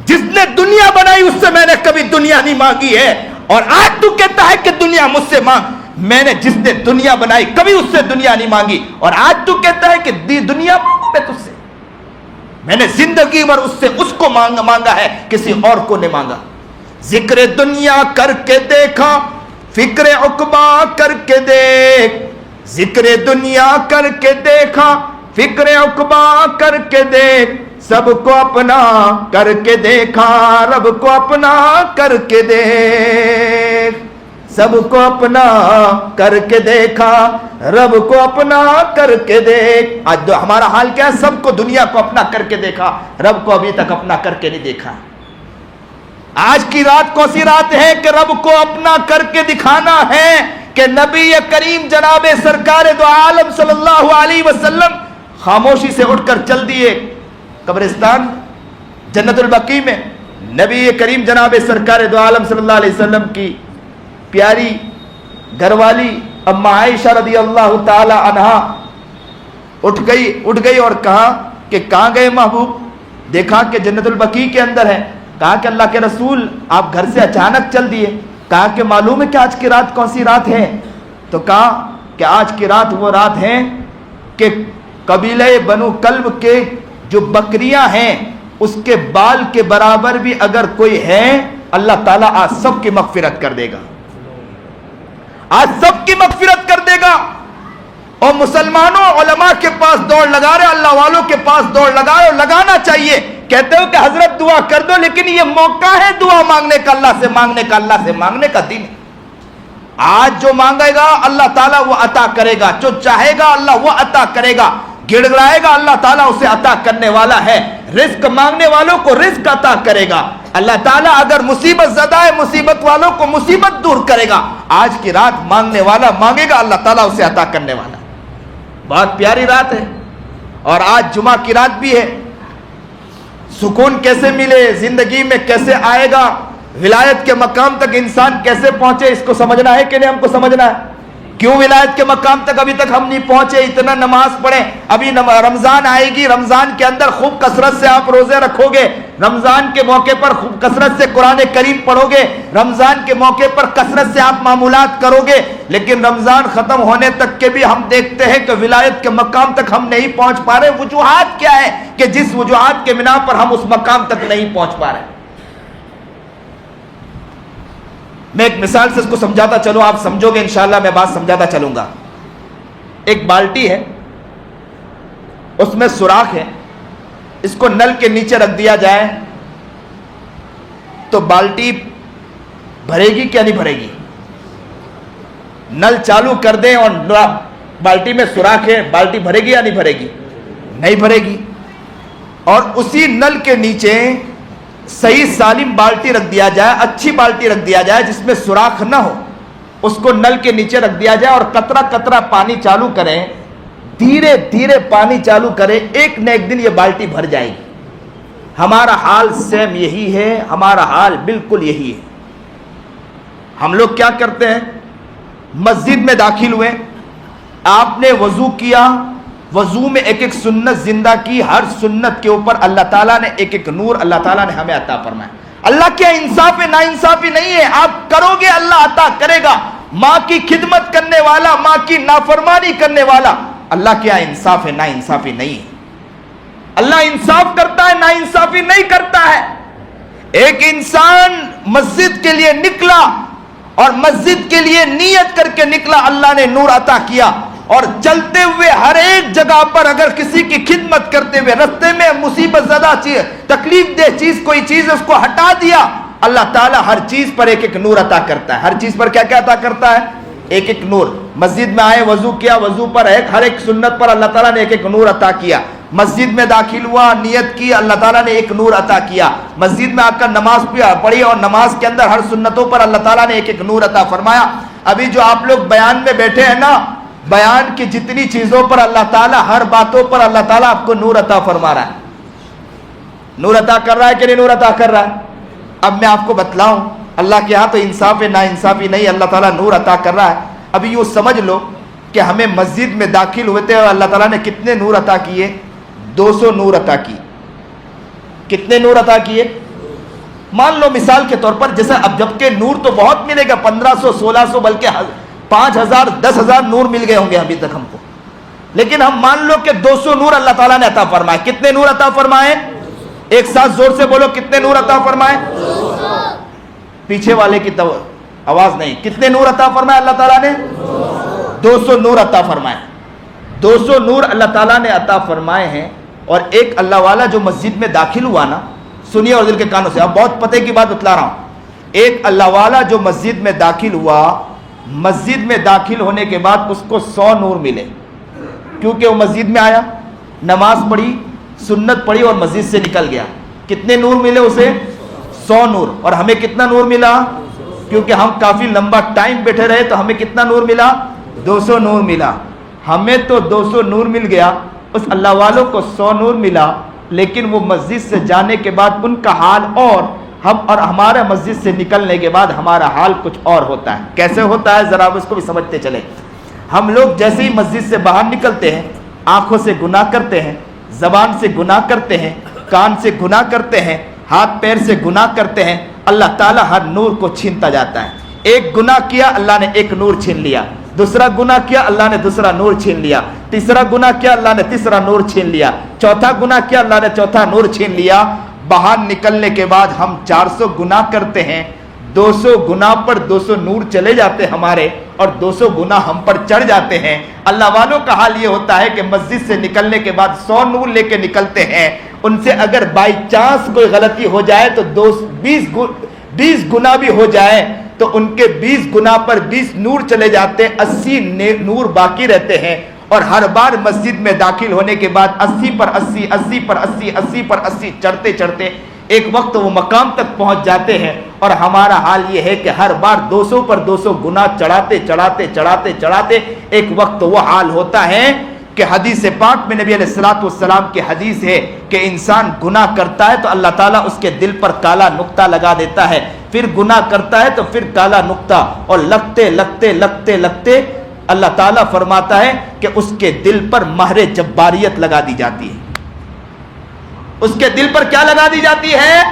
جس نے دنیا بنائی اس سے میں نے کبھی دنیا نہیں مانگی ہے, اور آج تو کہتا ہے کہ دنیا مجھ سے مانگ. میں نے جس نے دنیا بنائی کبھی اس سے دنیا نہیں مانگی, اور آج تو کہتا ہے کہ دنیا مانگو میں تجھ سے. میں نے زندگی بھر اس سے اس کو مانگا ہے, کسی اور کو نہیں مانگا. ذکر دنیا کر کے دیکھا, فکر عقبا کر کے دیکھ. ذکر دنیا کر کے دیکھا, فکر عقبا کر کے دیکھ. سب کو اپنا کر کے دیکھا, رب کو اپنا کر کے دیکھ. سب کو اپنا کر کے دیکھا, رب کو اپنا کر کے دیکھ. آج ہمارا حال کیا ہے؟ سب کو دنیا کو اپنا کر کے دیکھا, رب کو ابھی تک اپنا کر کے نہیں دیکھا. آج کی رات کون سی رات ہے کہ رب کو اپنا کر کے دکھانا ہے کہ نبی کریم جناب سرکار دو عالم صلی اللہ علیہ وسلم خاموشی سے اٹھ کر چل دیے قبرستان جنت البقیع میں. نبی کریم جناب سرکار دو عالم صلی اللہ علیہ وسلم کی پیاری گھر والی اما عائشہ رضی اللہ تعالی عنہا اٹھ گئی اور کہا کہ کہاں گئے محبوب؟ دیکھا کہ جنت البقیع کے اندر ہے. کہا کہ اللہ کے رسول آپ گھر سے اچانک چل دیے. کہا کہ معلوم ہے کہ آج کی رات کون سی رات ہے؟ تو کہا کہ آج کی رات وہ رات ہے کہ قبیلہ بنو کلب کے جو بکریاں ہیں اس کے بال کے برابر بھی اگر کوئی ہے, اللہ تعالیٰ آج سب کی مغفرت کر دے گا, آج سب کی مغفرت کر دے گا. اور مسلمانوں علماء کے پاس دوڑ لگا رہے, اللہ والوں کے پاس دوڑ لگا رہے, اور لگانا چاہیے. کہتے ہو کہ حضرت دعا کر دو, لیکن یہ موقع ہے دعا مانگنے کا, اللہ سے مانگنے کا, اللہ سے مانگنے کا دن. آج جو مانگے گا اللہ تعالیٰ وہ عطا کرے گا, جو چاہے گا اللہ وہ عطا کرے گا, گڑ گڑائے گا اللہ تعالیٰ اسے عطا کرنے والا ہے. رزق مانگنے والوں کو رزق عطا کرے گا اللہ تعالیٰ. اگر مصیبت زدہ ہے مصیبت والوں کو مصیبت دور کرے گا. آج کی رات مانگنے والا مانگے گا, اللہ تعالیٰ اسے عطا کرنے والا. بہت پیاری رات ہے, اور آج جمعہ کی رات بھی ہے. سکون کیسے ملے, زندگی میں کیسے آئے گا, ولایت کے مقام تک انسان کیسے پہنچے, اس کو سمجھنا ہے کہ نہیں؟ ہم کو سمجھنا ہے. کیوں ولایت کے مقام تک ابھی تک ہم نہیں پہنچے؟ اتنا نماز پڑھیں, ابھی رمضان آئے گی, رمضان کے اندر خوب کثرت سے آپ روزے رکھو گے, رمضان کے موقع پر خوب کثرت سے قرآن کریم پڑھو گے, رمضان کے موقع پر کثرت سے آپ معمولات کرو گے. لیکن رمضان ختم ہونے تک کے بھی ہم دیکھتے ہیں کہ ولایت کے مقام تک ہم نہیں پہنچ پا رہے. وجوہات کیا ہے کہ جس وجوہات کے بنا پر ہم اس مقام تک نہیں پہنچ پا رہے؟ میں ایک مثال سے اس کو سمجھاتا چلوں, آپ سمجھو گے انشاءاللہ. میں بات سمجھاتا چلوں گا. ایک بالٹی ہے, اس میں سوراخ ہے, اس کو نل کے نیچے رکھ دیا جائے تو بالٹی بھرے گی کیا نہیں بھرے گی؟ نل چالو کر دیں اور بالٹی میں سوراخ ہے, بالٹی بھرے گی یا نہیں بھرے گی؟ نہیں بھرے گی. اور اسی نل کے نیچے صحیح سالم بالٹی رکھ دیا جائے, اچھی بالٹی رکھ دیا جائے جس میں سوراخ نہ ہو, اس کو نل کے نیچے رکھ دیا جائے اور قطرہ قطرہ پانی چالو کریں, دھیرے دھیرے پانی چالو کریں, ایک نہ ایک دن یہ بالٹی بھر جائے گی. ہمارا حال سیم یہی ہے, ہمارا حال بالکل یہی ہے. ہم لوگ کیا کرتے ہیں؟ مسجد میں داخل ہوئے, آپ نے وضو کیا, وضو میں ایک ایک سنت زندہ کی، ہر سنت کے اوپر اللہ تعالیٰ نے ایک ایک نور اللہ تعالیٰ نے ہمیں عطا فرمایا۔ اللہ کیا انصاف نا انصافی نہیں ہے، آپ کرو گے اللہ عطا کرے گا۔ ماں کی خدمت کرنے والا، ماں کی نافرمانی کرنے والا، اللہ کیا انصاف ہے نا انصافی نہیں ہے۔ اللہ انصاف کرتا ہے، نا انصافی نہیں کرتا ہے۔ ایک انسان مسجد کے لیے نکلا اور مسجد کے لیے نیت کر کے نکلا، اللہ نے نور عطا کیا، اور چلتے ہوئے ہر ایک جگہ پر اگر کسی کی خدمت کرتے ہوئے رستے میں مصیبت زدہ چیز، تکلیف دہ چیز کوئی چیز اس کو ہٹا دیا، اللہ تعالیٰ ہر چیز پر ایک ایک نور عطا کرتا ہے۔ ہر چیز پر کیا کیا عطا کرتا ہے؟ ایک ایک نور۔ مسجد میں آئے، وضو کیا، وضو پر ہر ایک سنت پر اللہ تعالیٰ نے ایک ایک نور عطا کیا۔ مسجد میں داخل ہوا، نیت کی، اللہ تعالیٰ نے ایک نور عطا کیا۔ مسجد میں آ کر نماز پڑھی اور نماز کے اندر ہر سنتوں پر اللہ تعالیٰ نے ایک ایک نور عطا فرمایا۔ ابھی جو آپ لوگ بیان میں بیٹھے ہیں نا، بیان کی جتنی چیزوں پر اللہ تعالیٰ، ہر باتوں پر اللہ تعالیٰ آپ کو نور عطا فرما رہا ہے۔ نور عطا کر رہا ہے کہ نہیں نور عطا کر رہا ہے؟ اب میں آپ کو بتلاؤں، اللہ کے ہاں تو انصاف ہے نا انصافی نہیں، اللہ تعالیٰ نور عطا کر رہا ہے۔ ابھی یوں سمجھ لو کہ ہمیں مسجد میں داخل ہوتے ہیں اور اللہ تعالیٰ نے کتنے نور عطا کیے؟ 200 نور عطا کی۔ کتنے نور عطا کیے؟ مان لو مثال کے طور پر، جیسے اب جبکہ نور تو بہت ملے گا، 1500 1600 بلکہ 5000 10,000 نور مل گئے ہوں گے ابھی تک ہم کو، لیکن ہم مان لو کہ 200 نور اللہ تعالیٰ نے عطا فرمائے۔ کتنے نور عطا فرمائے؟ ایک ساتھ زور سے بولو، کتنے نور عطا فرمائے؟ پیچھے والے کی آواز نہیں، کتنے نور عطا فرمائے اللہ تعالیٰ نے؟ 200 نور عطا فرمائے۔ 200 نور اللہ تعالیٰ نے عطا فرمائے ہیں۔ اور ایک اللہ والا جو مسجد میں داخل ہوا نا، سنیے اور دل کے کانوں سے، اب بہت پتے کی بات بتلا رہا ہوں۔ ایک اللہ والا جو مسجد میں داخل ہوا، مسجد میں داخل ہونے کے بعد اس کو 100 نور ملے، کیونکہ وہ مسجد میں آیا، نماز پڑھی، سنت پڑھی اور مسجد سے نکل گیا۔ کتنے نور ملے اسے؟ 100 نور۔ اور ہمیں کتنا نور ملا؟ کیونکہ ہم کافی لمبا ٹائم بیٹھے رہے تو ہمیں کتنا نور ملا؟ 200 نور ملا۔ ہمیں تو 200 نور مل گیا، اس اللہ والوں کو 100 نور ملا، لیکن وہ مسجد سے جانے کے بعد ان کا حال اور ہمارا مسجد سے نکلنے کے بعد ہمارا حال کچھ اور ہوتا ہے۔ کیسے ہوتا ہے ذرا اس کو بھی سمجھتے چلیں۔ ہم لوگ جیسے ہی مسجد سے باہر نکلتے ہیں، آنکھوں سے گناہ کرتے ہیں، زبان سے گناہ کرتے ہیں، کان سے گناہ کرتے ہیں، ہاتھ پیر سے گناہ کرتے ہیں، اللہ تعالیٰ ہر نور کو چھینتا جاتا ہے۔ ایک گناہ کیا، اللہ نے ایک نور چھین لیا، دوسرا گناہ کیا، اللہ نے دوسرا نور چھین لیا، تیسرا گناہ کیا، اللہ نے تیسرا نور چھین لیا، چوتھا گناہ کیا، اللہ نے چوتھا نور چھین لیا۔ باہر نکلنے کے بعد ہم 400 گناہ کرتے ہیں، 200 گناہ پر 200 نور چلے جاتے ہمارے، اور 200 گناہ ہم پر چڑھ جاتے ہیں۔ اللہ والوں کا حال یہ ہوتا ہے کہ مسجد سے نکلنے کے بعد 100 نور لے کے نکلتے ہیں، ان سے اگر بائی چانس کوئی غلطی ہو جائے تو 20 گناہ بھی ہو جائے تو ان کے 20 گناہ پر 20 نور چلے جاتے، 80 نور باقی رہتے ہیں۔ اور ہر بار مسجد میں داخل ہونے کے بعد 80 پر 80 80 پر 80 80 پر 80 چڑھتے چڑھتے ایک وقت وہ مقام تک پہنچ جاتے ہیں، اور ہمارا حال یہ ہے کہ ہر بار 200 پر 200 گناہ چڑھاتے چڑھاتے چڑھاتے چڑھاتے ایک وقت وہ حال ہوتا ہے کہ حدیث پاک میں نبی علیہ الصلوۃ والسلام کی حدیث ہے کہ انسان گناہ کرتا ہے تو اللہ تعالیٰ اس کے دل پر کالا نقطہ لگا دیتا ہے، پھر گناہ کرتا ہے تو پھر کالا نقطہ، اور لگتے لگتے لگتے لگتے اللہ تعالیٰ فرماتا ہے کہ اس کے دل پر مہر جباریت لگا دی جاتی ہے۔ اس کے دل پر کیا لگا دی جاتی ہے؟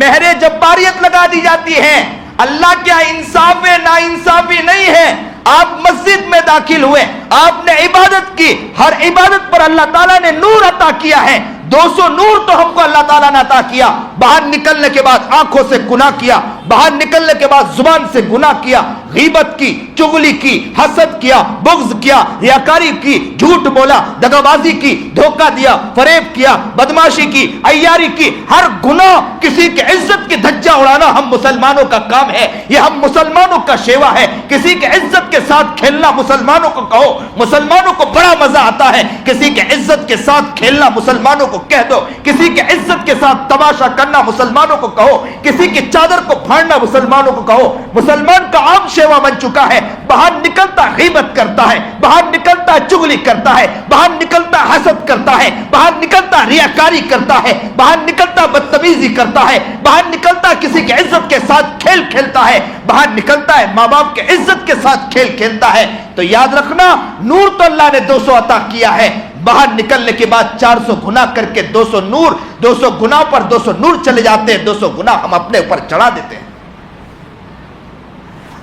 مہر جباریت لگا دی جاتی ہے۔ اللہ کیا انصاف ہے نا انصافی نہیں ہے۔ آپ مسجد میں داخل ہوئے، آپ نے عبادت کی، ہر عبادت پر اللہ تعالیٰ نے نور عطا کیا ہے۔ 200 نور تو ہم کو اللہ تعالیٰ نے عطا کیا۔ باہر نکلنے کے بعد آنکھوں سے گناہ کیا، باہر نکلنے کے بعد زبان سے گناہ کیا، غیبت کی، چغلی کی، حسد کیا، بغض کیا، ریاکاری کی، جھوٹ بولا، دغابازی کی، دھوکہ دیا، فریب کیا، بدماشی کی، عیاری کی، ہر گناہ، کسی کی عزت کی دھجا اڑانا ہم مسلمانوں کا کام ہے، یہ ہم مسلمانوں کا شیوا ہے۔ کسی کی عزت کے ساتھ کھیلنا مسلمانوں کو کہو، مسلمانوں کو بڑا مزہ آتا ہے۔ کسی کی عزت کے ساتھ کھیلنا مسلمانوں کو کہہ دو، کسی کی عزت کے ساتھ تماشا کرنا مسلمانوں کو کہو، کسی کی چادر کو پھاڑنا مسلمانوں کو کہو۔ مسلمان کا عام شیوا بن چکا ہے، باہر نکلتا غیبت کرتا ہے، باہر نکلتا چغلی کرتا ہے، باہر نکلتا حسد کرتا ہے، باہر نکلتا ریاکاری کرتا ہے، باہر نکلتا بدتمیزی کرتا ہے، باہر نکلتا کسی کی عزت کے ساتھ کھیل کھیلتا ہے، باہر نکلتا ہے ماں باپ کے عزت کے ساتھ کھیل کھیلتا ہے۔ تو یاد رکھنا، نور تو اللہ نے 200 عطا کیا ہے، باہر نکلنے کے بعد 400 گنا کر کے 200 نور، 200 گنا پر 200 نور چلے جاتے ہیں، 200 گنا ہم اپنے اوپر چڑھا دیتے ہیں۔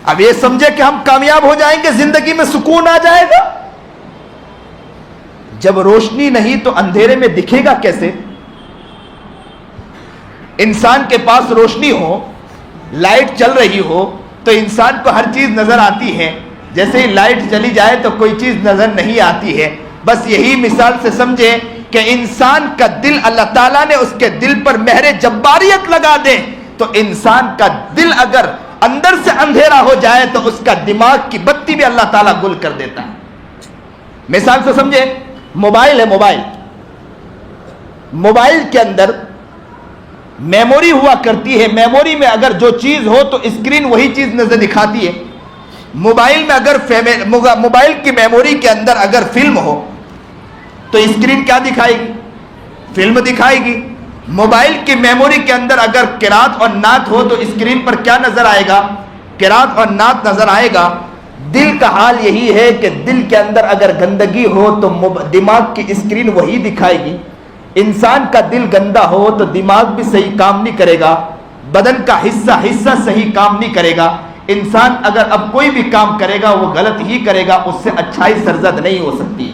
اب یہ سمجھے کہ ہم کامیاب ہو جائیں گے، زندگی میں سکون آ جائے گا؟ جب روشنی نہیں تو اندھیرے میں دکھے گا کیسے؟ انسان کے پاس روشنی ہو، لائٹ چل رہی ہو تو انسان کو ہر چیز نظر آتی ہے، جیسے ہی لائٹ چلی جائے تو کوئی چیز نظر نہیں آتی ہے۔ بس یہی مثال سے سمجھے کہ انسان کا دل، اللہ تعالیٰ نے اس کے دل پر مہر جباریت لگا دے تو انسان کا دل اگر اندر سے اندھیرا ہو جائے تو اس کا دماغ کی بتی بھی اللہ تعالیٰ گل کر دیتا ہے۔ مثال سے سمجھے، موبائل ہے، موبائل کے اندر میموری ہوا کرتی ہے، میموری میں اگر جو چیز ہو تو اسکرین وہی چیز نظر دکھاتی ہے۔ موبائل میں اگر موبائل کی میموری کے اندر اگر فلم ہو تو اسکرین کیا دکھائے گی؟ فلم دکھائے گی۔ موبائل کی میموری کے اندر اگر قرات اور نعت ہو تو اسکرین پر کیا نظر آئے گا؟ قرات اور نعت نظر آئے گا۔ دل کا حال یہی ہے کہ دل کے اندر اگر گندگی ہو تو دماغ کی اسکرین وہی دکھائے گی۔ انسان کا دل گندا ہو تو دماغ بھی صحیح کام نہیں کرے گا، بدن کا حصہ صحیح کام نہیں کرے گا۔ انسان اگر اب کوئی بھی کام کرے گا وہ غلط ہی کرے گا، اس سے اچھائی سرزد نہیں ہو سکتی۔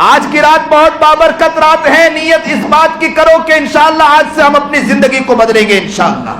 آج کی رات بہت بابرکت رات ہے، نیت اس بات کی کرو کہ انشاءاللہ آج سے ہم اپنی زندگی کو بدلیں گے۔ انشاءاللہ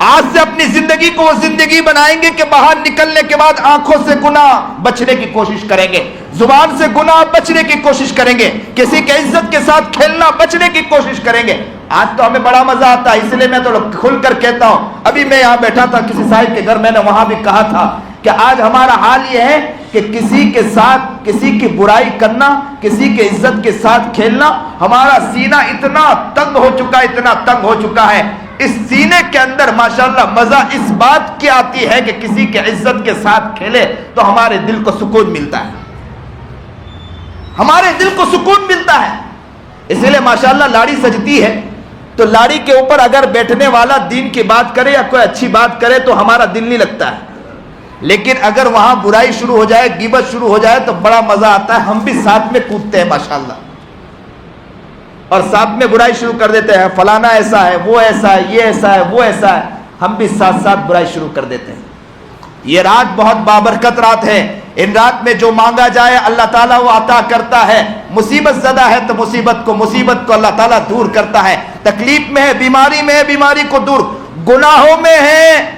آج سے اپنی زندگی کو وہ زندگی بنائیں گے کہ باہر نکلنے کے بعد آنکھوں سے گناہ بچنے کی کوشش کریں گے، زبان سے گناہ بچنے کی کوشش کریں گے، کسی کے عزت کے ساتھ کھیلنا بچنے کی کوشش کریں گے۔ آج تو ہمیں بڑا مزہ آتا ہے، اس لیے میں تو کھل کر کہتا ہوں۔ ابھی میں یہاں بیٹھا تھا کسی صاحب کے گھر، میں نے وہاں بھی کہا تھا کہ آج ہمارا حال یہ ہے کہ کسی کے ساتھ کسی کی برائی کرنا، کسی کے عزت کے ساتھ کھیلنا، ہمارا سینہ اتنا تنگ ہو چکا ہے، اتنا تنگ ہو چکا ہے۔ اس سینے کے اندر ماشاءاللہ مزہ اس بات کی آتی ہے کہ کسی کے عزت کے ساتھ کھیلے تو ہمارے دل کو سکون ملتا ہے، ہمارے دل کو سکون ملتا ہے۔ اس لیے ماشاءاللہ لاڑی سجتی ہے تو لاڑی کے اوپر اگر بیٹھنے والا دین کی بات کرے یا کوئی اچھی بات کرے تو ہمارا دل نہیں لگتا ہے، لیکن اگر وہاں برائی شروع ہو جائے، غیبت شروع ہو جائے تو بڑا مزہ آتا ہے، ہم بھی ساتھ میں کودتے ہیں ماشاءاللہ، اور ساتھ میں برائی شروع کر دیتے ہیں، فلانا ایسا ہے، وہ ایسا ہے، یہ ایسا ہے، وہ ایسا ہے، ہم بھی ساتھ ساتھ برائی شروع کر دیتے ہیں۔ یہ رات بہت بابرکت رات ہے، ان رات میں جو مانگا جائے اللہ تعالیٰ وہ عطا کرتا ہے۔ مصیبت زدہ ہے تو مصیبت کو اللہ تعالیٰ دور کرتا ہے، تکلیف میں ہے، بیماری میں ہے، بیماری کو دور، گناہوں میں ہے۔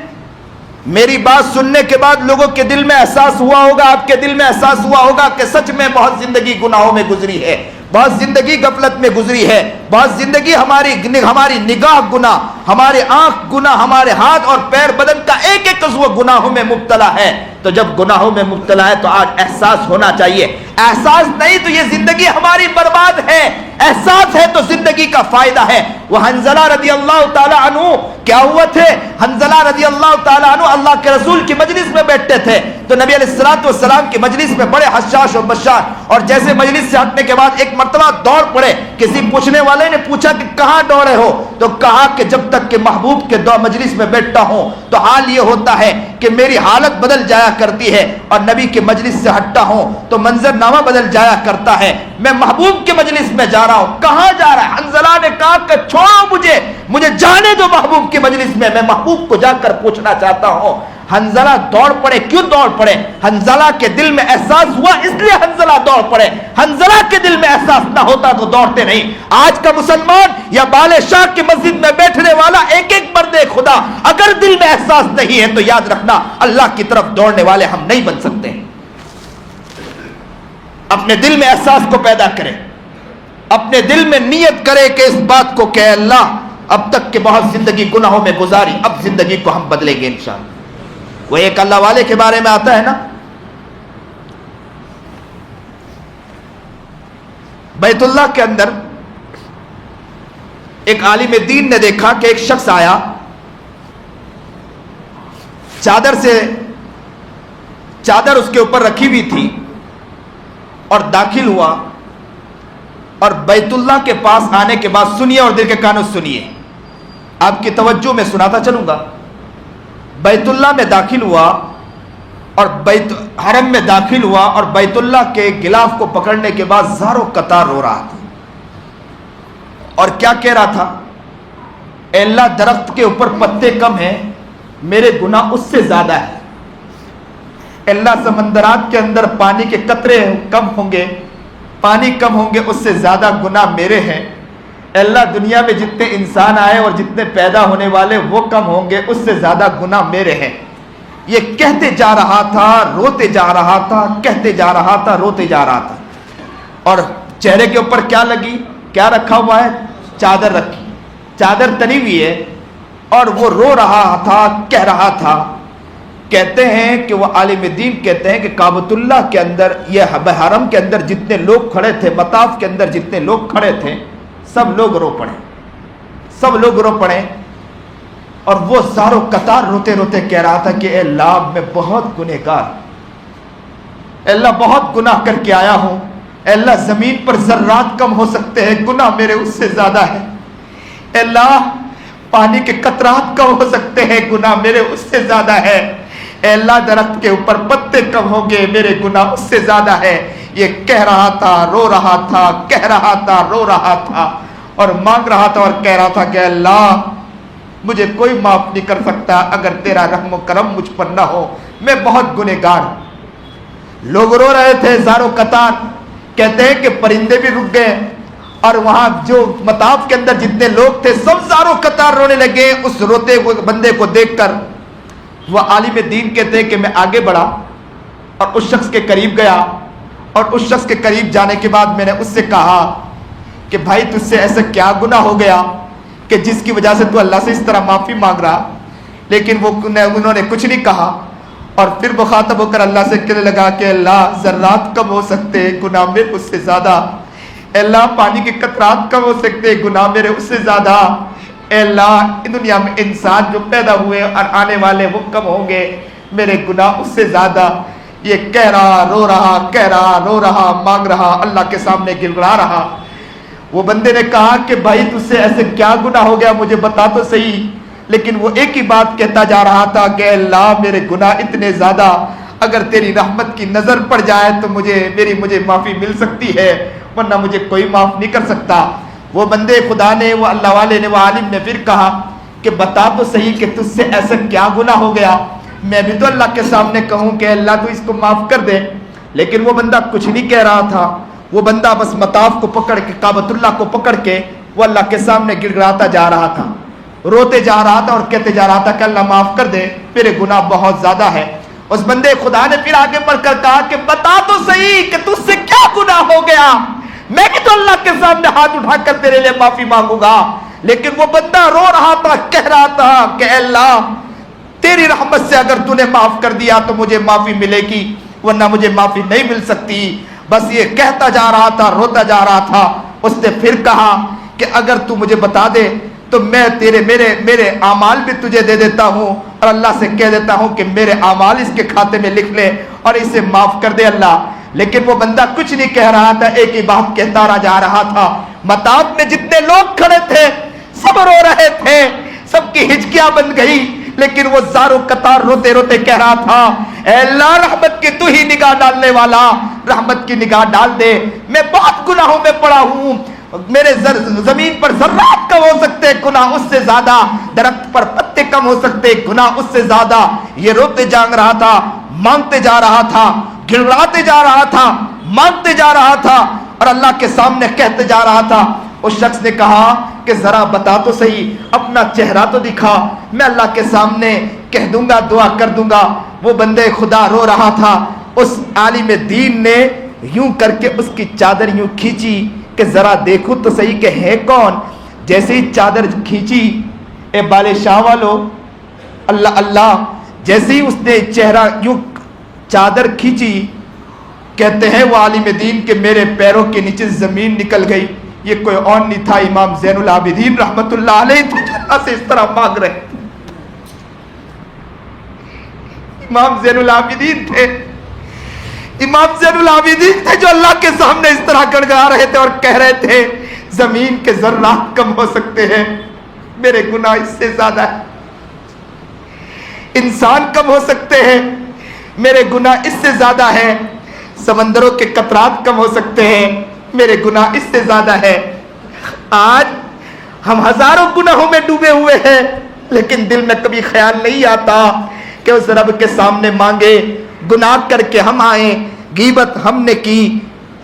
میری بات سننے کے بعد لوگوں کے دل میں احساس ہوا ہوگا، آپ کے دل میں احساس ہوا ہوگا کہ سچ میں بہت زندگی گناہوں میں گزری ہے، بہت زندگی غفلت میں گزری ہے، بہت زندگی ہماری نگاہ گناہ، ہمارے آنکھ گناہ، ہمارے ہاتھ اور پیر، بدن کا ایک ایک عضو گناہوں میں مبتلا ہے۔ تو جب گناہوں میں مبتلا ہے تو آج احساس ہونا چاہیے، احساس نہیں تو یہ زندگی ہماری برباد ہے، احساس ہے تو زندگی کا فائدہ ہے۔ وہ حنظلہ رضی اللہ تعالیٰ عنہ کیا ہوا تھے؟ حنظلہ رضی اللہ تعالیٰ عنہ اللہ کے رسول کی مجلس میں بیٹھتے تھے تو نبی علیہ الصلوۃ والسلام کی مجلس میں بڑے حشاش و بشار، اور جیسے مجلس سے ہٹنے کے بعد ایک مرتبہ دوڑ پڑے۔ کسی پوچھنے والے نے پوچھا کہ کہاں دوڑے ہو؟ تو کہا کہ جب تک کہ محبوب کے مجلس میں بیٹھتا ہوں تو حال یہ ہوتا ہے کہ میری حالت بدل جایا کرتی ہے، اور نبی کے مجلس سے ہٹتا ہوں تو منظر نامہ بدل جایا کرتا ہے۔ میں محبوب کے مجلس میں جا رہا ہوں، کہاں جا رہا ہے؟ حنظلہ نے کہا کہ چھوڑو مجھے جانے دو محبوب کے مجلس میں محبوب کو جا کر پوچھنا چاہتا ہوں۔ حنظلہ دوڑ پڑے۔ کیوں دوڑ پڑے؟ حنظلہ کے دل میں احساس ہوا اس لیے حنظلہ دوڑ پڑے، حنظلہ کے دل میں احساس نہ ہوتا تو دوڑتے نہیں۔ آج کا مسلمان یا بال شاہ کی مسجد میں بیٹھنے والا ایک ایک مرد خدا اگر دل میں احساس نہیں ہے تو یاد رکھنا اللہ کی طرف دوڑنے والے ہم نہیں بن سکتے۔ اپنے دل میں احساس کو پیدا کرے، اپنے دل میں نیت کرے کہ اس بات کو کہ اللہ اب تک کہ بہت زندگی گناہوں میں گزاری، اب زندگی کو ہم بدلیں گے انشاءاللہ۔ وہ ایک اللہ والے کے بارے میں آتا ہے نا، بیت اللہ کے اندر ایک عالم دین نے دیکھا کہ ایک شخص آیا، چادر اس کے اوپر رکھی ہوئی تھی، اور داخل ہوا، اور بیت اللہ کے پاس آنے کے بعد سنیے اور دل کے کانوں سنیے، آپ کی توجہ میں سناتا چلوں گا۔ بیت اللہ میں داخل ہوا اور بیت حرم میں داخل ہوا اور بیت اللہ کے غلاف کو پکڑنے کے بعد زاروں قطار رو رہا تھا اور کیا کہہ رہا تھا؟ اے اللہ درخت کے اوپر پتے کم ہیں، میرے گناہ اس سے زیادہ ہے۔ اے اللہ سمندرات کے اندر پانی کے قطرے کم ہوں گے، پانی کم ہوں گے، اس سے زیادہ گناہ میرے ہیں۔ اے اللہ دنیا میں جتنے انسان آئے اور جتنے پیدا ہونے والے وہ کم ہوں گے، اس سے زیادہ گناہ میرے ہیں۔ یہ کہتے جا رہا تھا، روتے جا رہا تھا، کہتے جا رہا تھا، روتے جا رہا تھا۔ اور چہرے کے اوپر کیا لگی، کیا رکھا ہوا ہے؟ چادر رکھی، چادر تنی ہوئی ہے، اور وہ رو رہا تھا، کہہ رہا تھا۔ کہتے ہیں کہ وہ عالم دین کہتے ہیں کہ کعبۃ اللہ کے اندر، یہ حرم کے اندر جتنے لوگ کھڑے تھے، مطاف کے اندر جتنے لوگ کھڑے تھے، سب لوگ رو پڑے، سب لوگ رو پڑے۔ اور وہ زاروں قطار روتے روتے کہہ رہا تھا کہ اے اللہ میں بہت گنہگار، اے اللہ بہت گناہ کر کے آیا ہوں، اے اللہ زمین پر ذرات کم ہو سکتے ہیں، گناہ میرے اس سے زیادہ ہے۔ اے اللہ پانی کے قطرات کم ہو سکتے ہیں، گناہ میرے اس سے زیادہ ہے۔ اے اللہ درخت کے اوپر پتے کم ہوں گے، میرے گناہ اس سے زیادہ ہے۔ یہ کہہ رہا تھا، رو رہا تھا، کہہ رہا تھا، رو رہا تھا، اور مانگ رہا تھا اور کہہ رہا تھا کہ اللہ مجھے کوئی معاف نہیں کر سکتا اگر تیرا رحم و کرم مجھ پر نہ ہو، میں بہت گنہگار ہوں۔ لوگ رو رہے تھے زاروں قطار۔ کہتے ہیں کہ پرندے بھی رک گئے، اور وہاں جو مطاف کے اندر جتنے لوگ تھے سب زاروں قطار رونے لگے اس روتے ہوئے بندے کو دیکھ کر۔ وہ عالم دین کہتے ہیں کہ میں آگے بڑھا اور اس شخص کے قریب گیا، اور اس شخص کے قریب جانے کے بعد میں نے اس سے کہا کہ بھائی تجھ سے ایسا کیا گناہ ہو گیا کہ جس کی وجہ سے تو اللہ سے اس طرح معافی مانگ رہا؟ لیکن انہوں نے کچھ نہیں کہا، اور پھر مخاطب ہو کر اللہ سے کہنے لگا کہ اللہ ذرات کم ہو سکتے، گناہ میرے اس سے زیادہ۔ اے اللہ پانی کے قطرات کم ہو سکتے، گناہ میرے اس سے زیادہ۔ اے اللہ دنیا میں انسان جو پیدا ہوئے اور آنے والے وہ کم ہوں گے، میرے گناہ اس سے زیادہ۔ یہ کہہ رہا، رو رہا، کہہ رہا، رو رہا، مانگ رہا، اللہ کے سامنے گڑگڑا رہا۔ وہ بندے نے کہا کہ بھائی تجھ سے ایسے کیا گناہ ہو گیا، مجھے بتا تو صحیح۔ لیکن وہ ایک ہی بات کہتا جا رہا تھا کہ اللہ میرے گناہ اتنے زیادہ، اگر تیری رحمت کی نظر پڑ جائے تو مجھے معافی مل سکتی ہے، ورنہ مجھے کوئی معاف نہیں کر سکتا۔ وہ بندے خدا نے، وہ اللہ والے نے، وہ عالم نے پھر کہا کہ بتا تو صحیح کہ تجھ سے ایسا کیا گناہ ہو گیا، میں بھی تو اللہ کے سامنے کہوں کہ اللہ تو اس کو معاف کر دے۔ لیکن وہ بندہ کچھ نہیں کہہ رہا تھا، وہ بندہ بس مطاف کو پکڑ کے، کعبۃ اللہ کو پکڑ کے وہ اللہ کے سامنے گڑگڑاتا جا رہا تھا، روتے جا رہا تھا اور کہتے جا رہا تھا کہ اللہ معاف کر دے، میرے گناہ بہت زیادہ ہے۔ اس بندے خدا نے پھر آگے بڑھ کر کہا کہ بتا تو صحیح کہ تجھ سے کیا گناہ ہو گیا، میں بھی تو اللہ کے سامنے ہاتھ اٹھا کر تیرے لیے معافی مانگوں گا۔ لیکن وہ بندہ رو رہا تھا، کہہ رہا تھا کہ اے اللہ تیری رحمت سے اگر تو نے معاف کر دیا تو مجھے معافی ملے گی، ورنہ مجھے معافی نہیں مل سکتی۔ بس یہ کہتا جا رہا تھا، روتا جا رہا تھا۔ اس نے پھر کہا کہ اگر تو مجھے بتا دے تو میں میرے اعمال بھی تجھے دے دیتا ہوں، اور اللہ سے کہہ دیتا ہوں کہ میرے اعمال اس کے کھاتے میں لکھ لے اور اسے معاف کر دے اللہ۔ لیکن وہ بندہ کچھ نہیں کہہ رہا تھا، ایک ہی بات کہتا جا رہا تھا۔ مطاف میں جتنے لوگ کھڑے تھے سب رو رہے تھے، سب کی ہچکیاں بن گئی، لیکن وہ زاروں قطار روتے روتے کہہ رہا تھا اے اللہ رحمت کی تو ہی نگاہ ڈالنے والا، رحمت کی نگاہ ڈال دے، میں بہت گناہوں میں پڑا ہوں، میرے زمین پر ذرات کم ہو سکتے، گناہ اس سے زیادہ، درخت پر پتے کم ہو سکتے، گناہ اس سے زیادہ۔ یہ روتے جانگ رہا تھا، مانگتے جا رہا تھا، گڑگڑاتے جا رہا تھا، مانگتے جا رہا تھا، اور اللہ کے سامنے کہتے جا رہا تھا۔ اس شخص نے کہا کہ ذرا بتا تو صحیح، اپنا چہرہ تو دکھا، میں اللہ کے سامنے کہہ دوں گا، دعا کر دوں گا۔ وہ بندے خدا رو رہا تھا۔ اس عالم دین نے یوں کر کے اس کی چادر یوں کھینچی کہ ذرا دیکھو تو صحیح کہ ہے کون۔ جیسے ہی چادر کھینچی، اے بالے شاہ والو، اللہ اللہ، جیسے ہی اس نے چہرہ یوں چادر کھینچی، کہتے ہیں وہ عالم دین کہ میرے پیروں کے نیچے زمین نکل گئی۔ یہ کوئی اور نہیں تھا، امام زین العابدین رحمت اللہ علیہ اللہ سے اس طرح مانگ رہے تھے۔ امام زین العابدین تھے، امام زین العابدین تھے جو اللہ کے سامنے اس طرح گڑگڑا رہے تھے اور کہہ رہے تھے زمین کے ذرات کم ہو سکتے ہیں، میرے گناہ اس سے زیادہ ہے۔ انسان کم ہو سکتے ہیں، میرے گناہ اس سے زیادہ ہے، سمندروں کے قطرات کم ہو سکتے ہیں، میرے گناہ اس سے زیادہ ہے۔ آج ہم ہزاروں گناہوں میں ڈوبے ہوئے ہیں، لیکن دل میں کبھی خیال نہیں آتا کہ اس رب کے سامنے مانگے۔ گناہ کر کے ہم آئیں، غیبت ہم نے کی،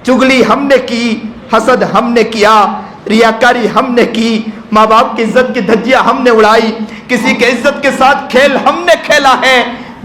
چغلی ہم نے کی، حسد ہم نے کیا، ریاکاری ہم نے کی، ماں باپ کی عزت کی دھجیاں ہم نے اڑائی، کسی کے عزت کے ساتھ کھیل ہم نے کھیلا ہے۔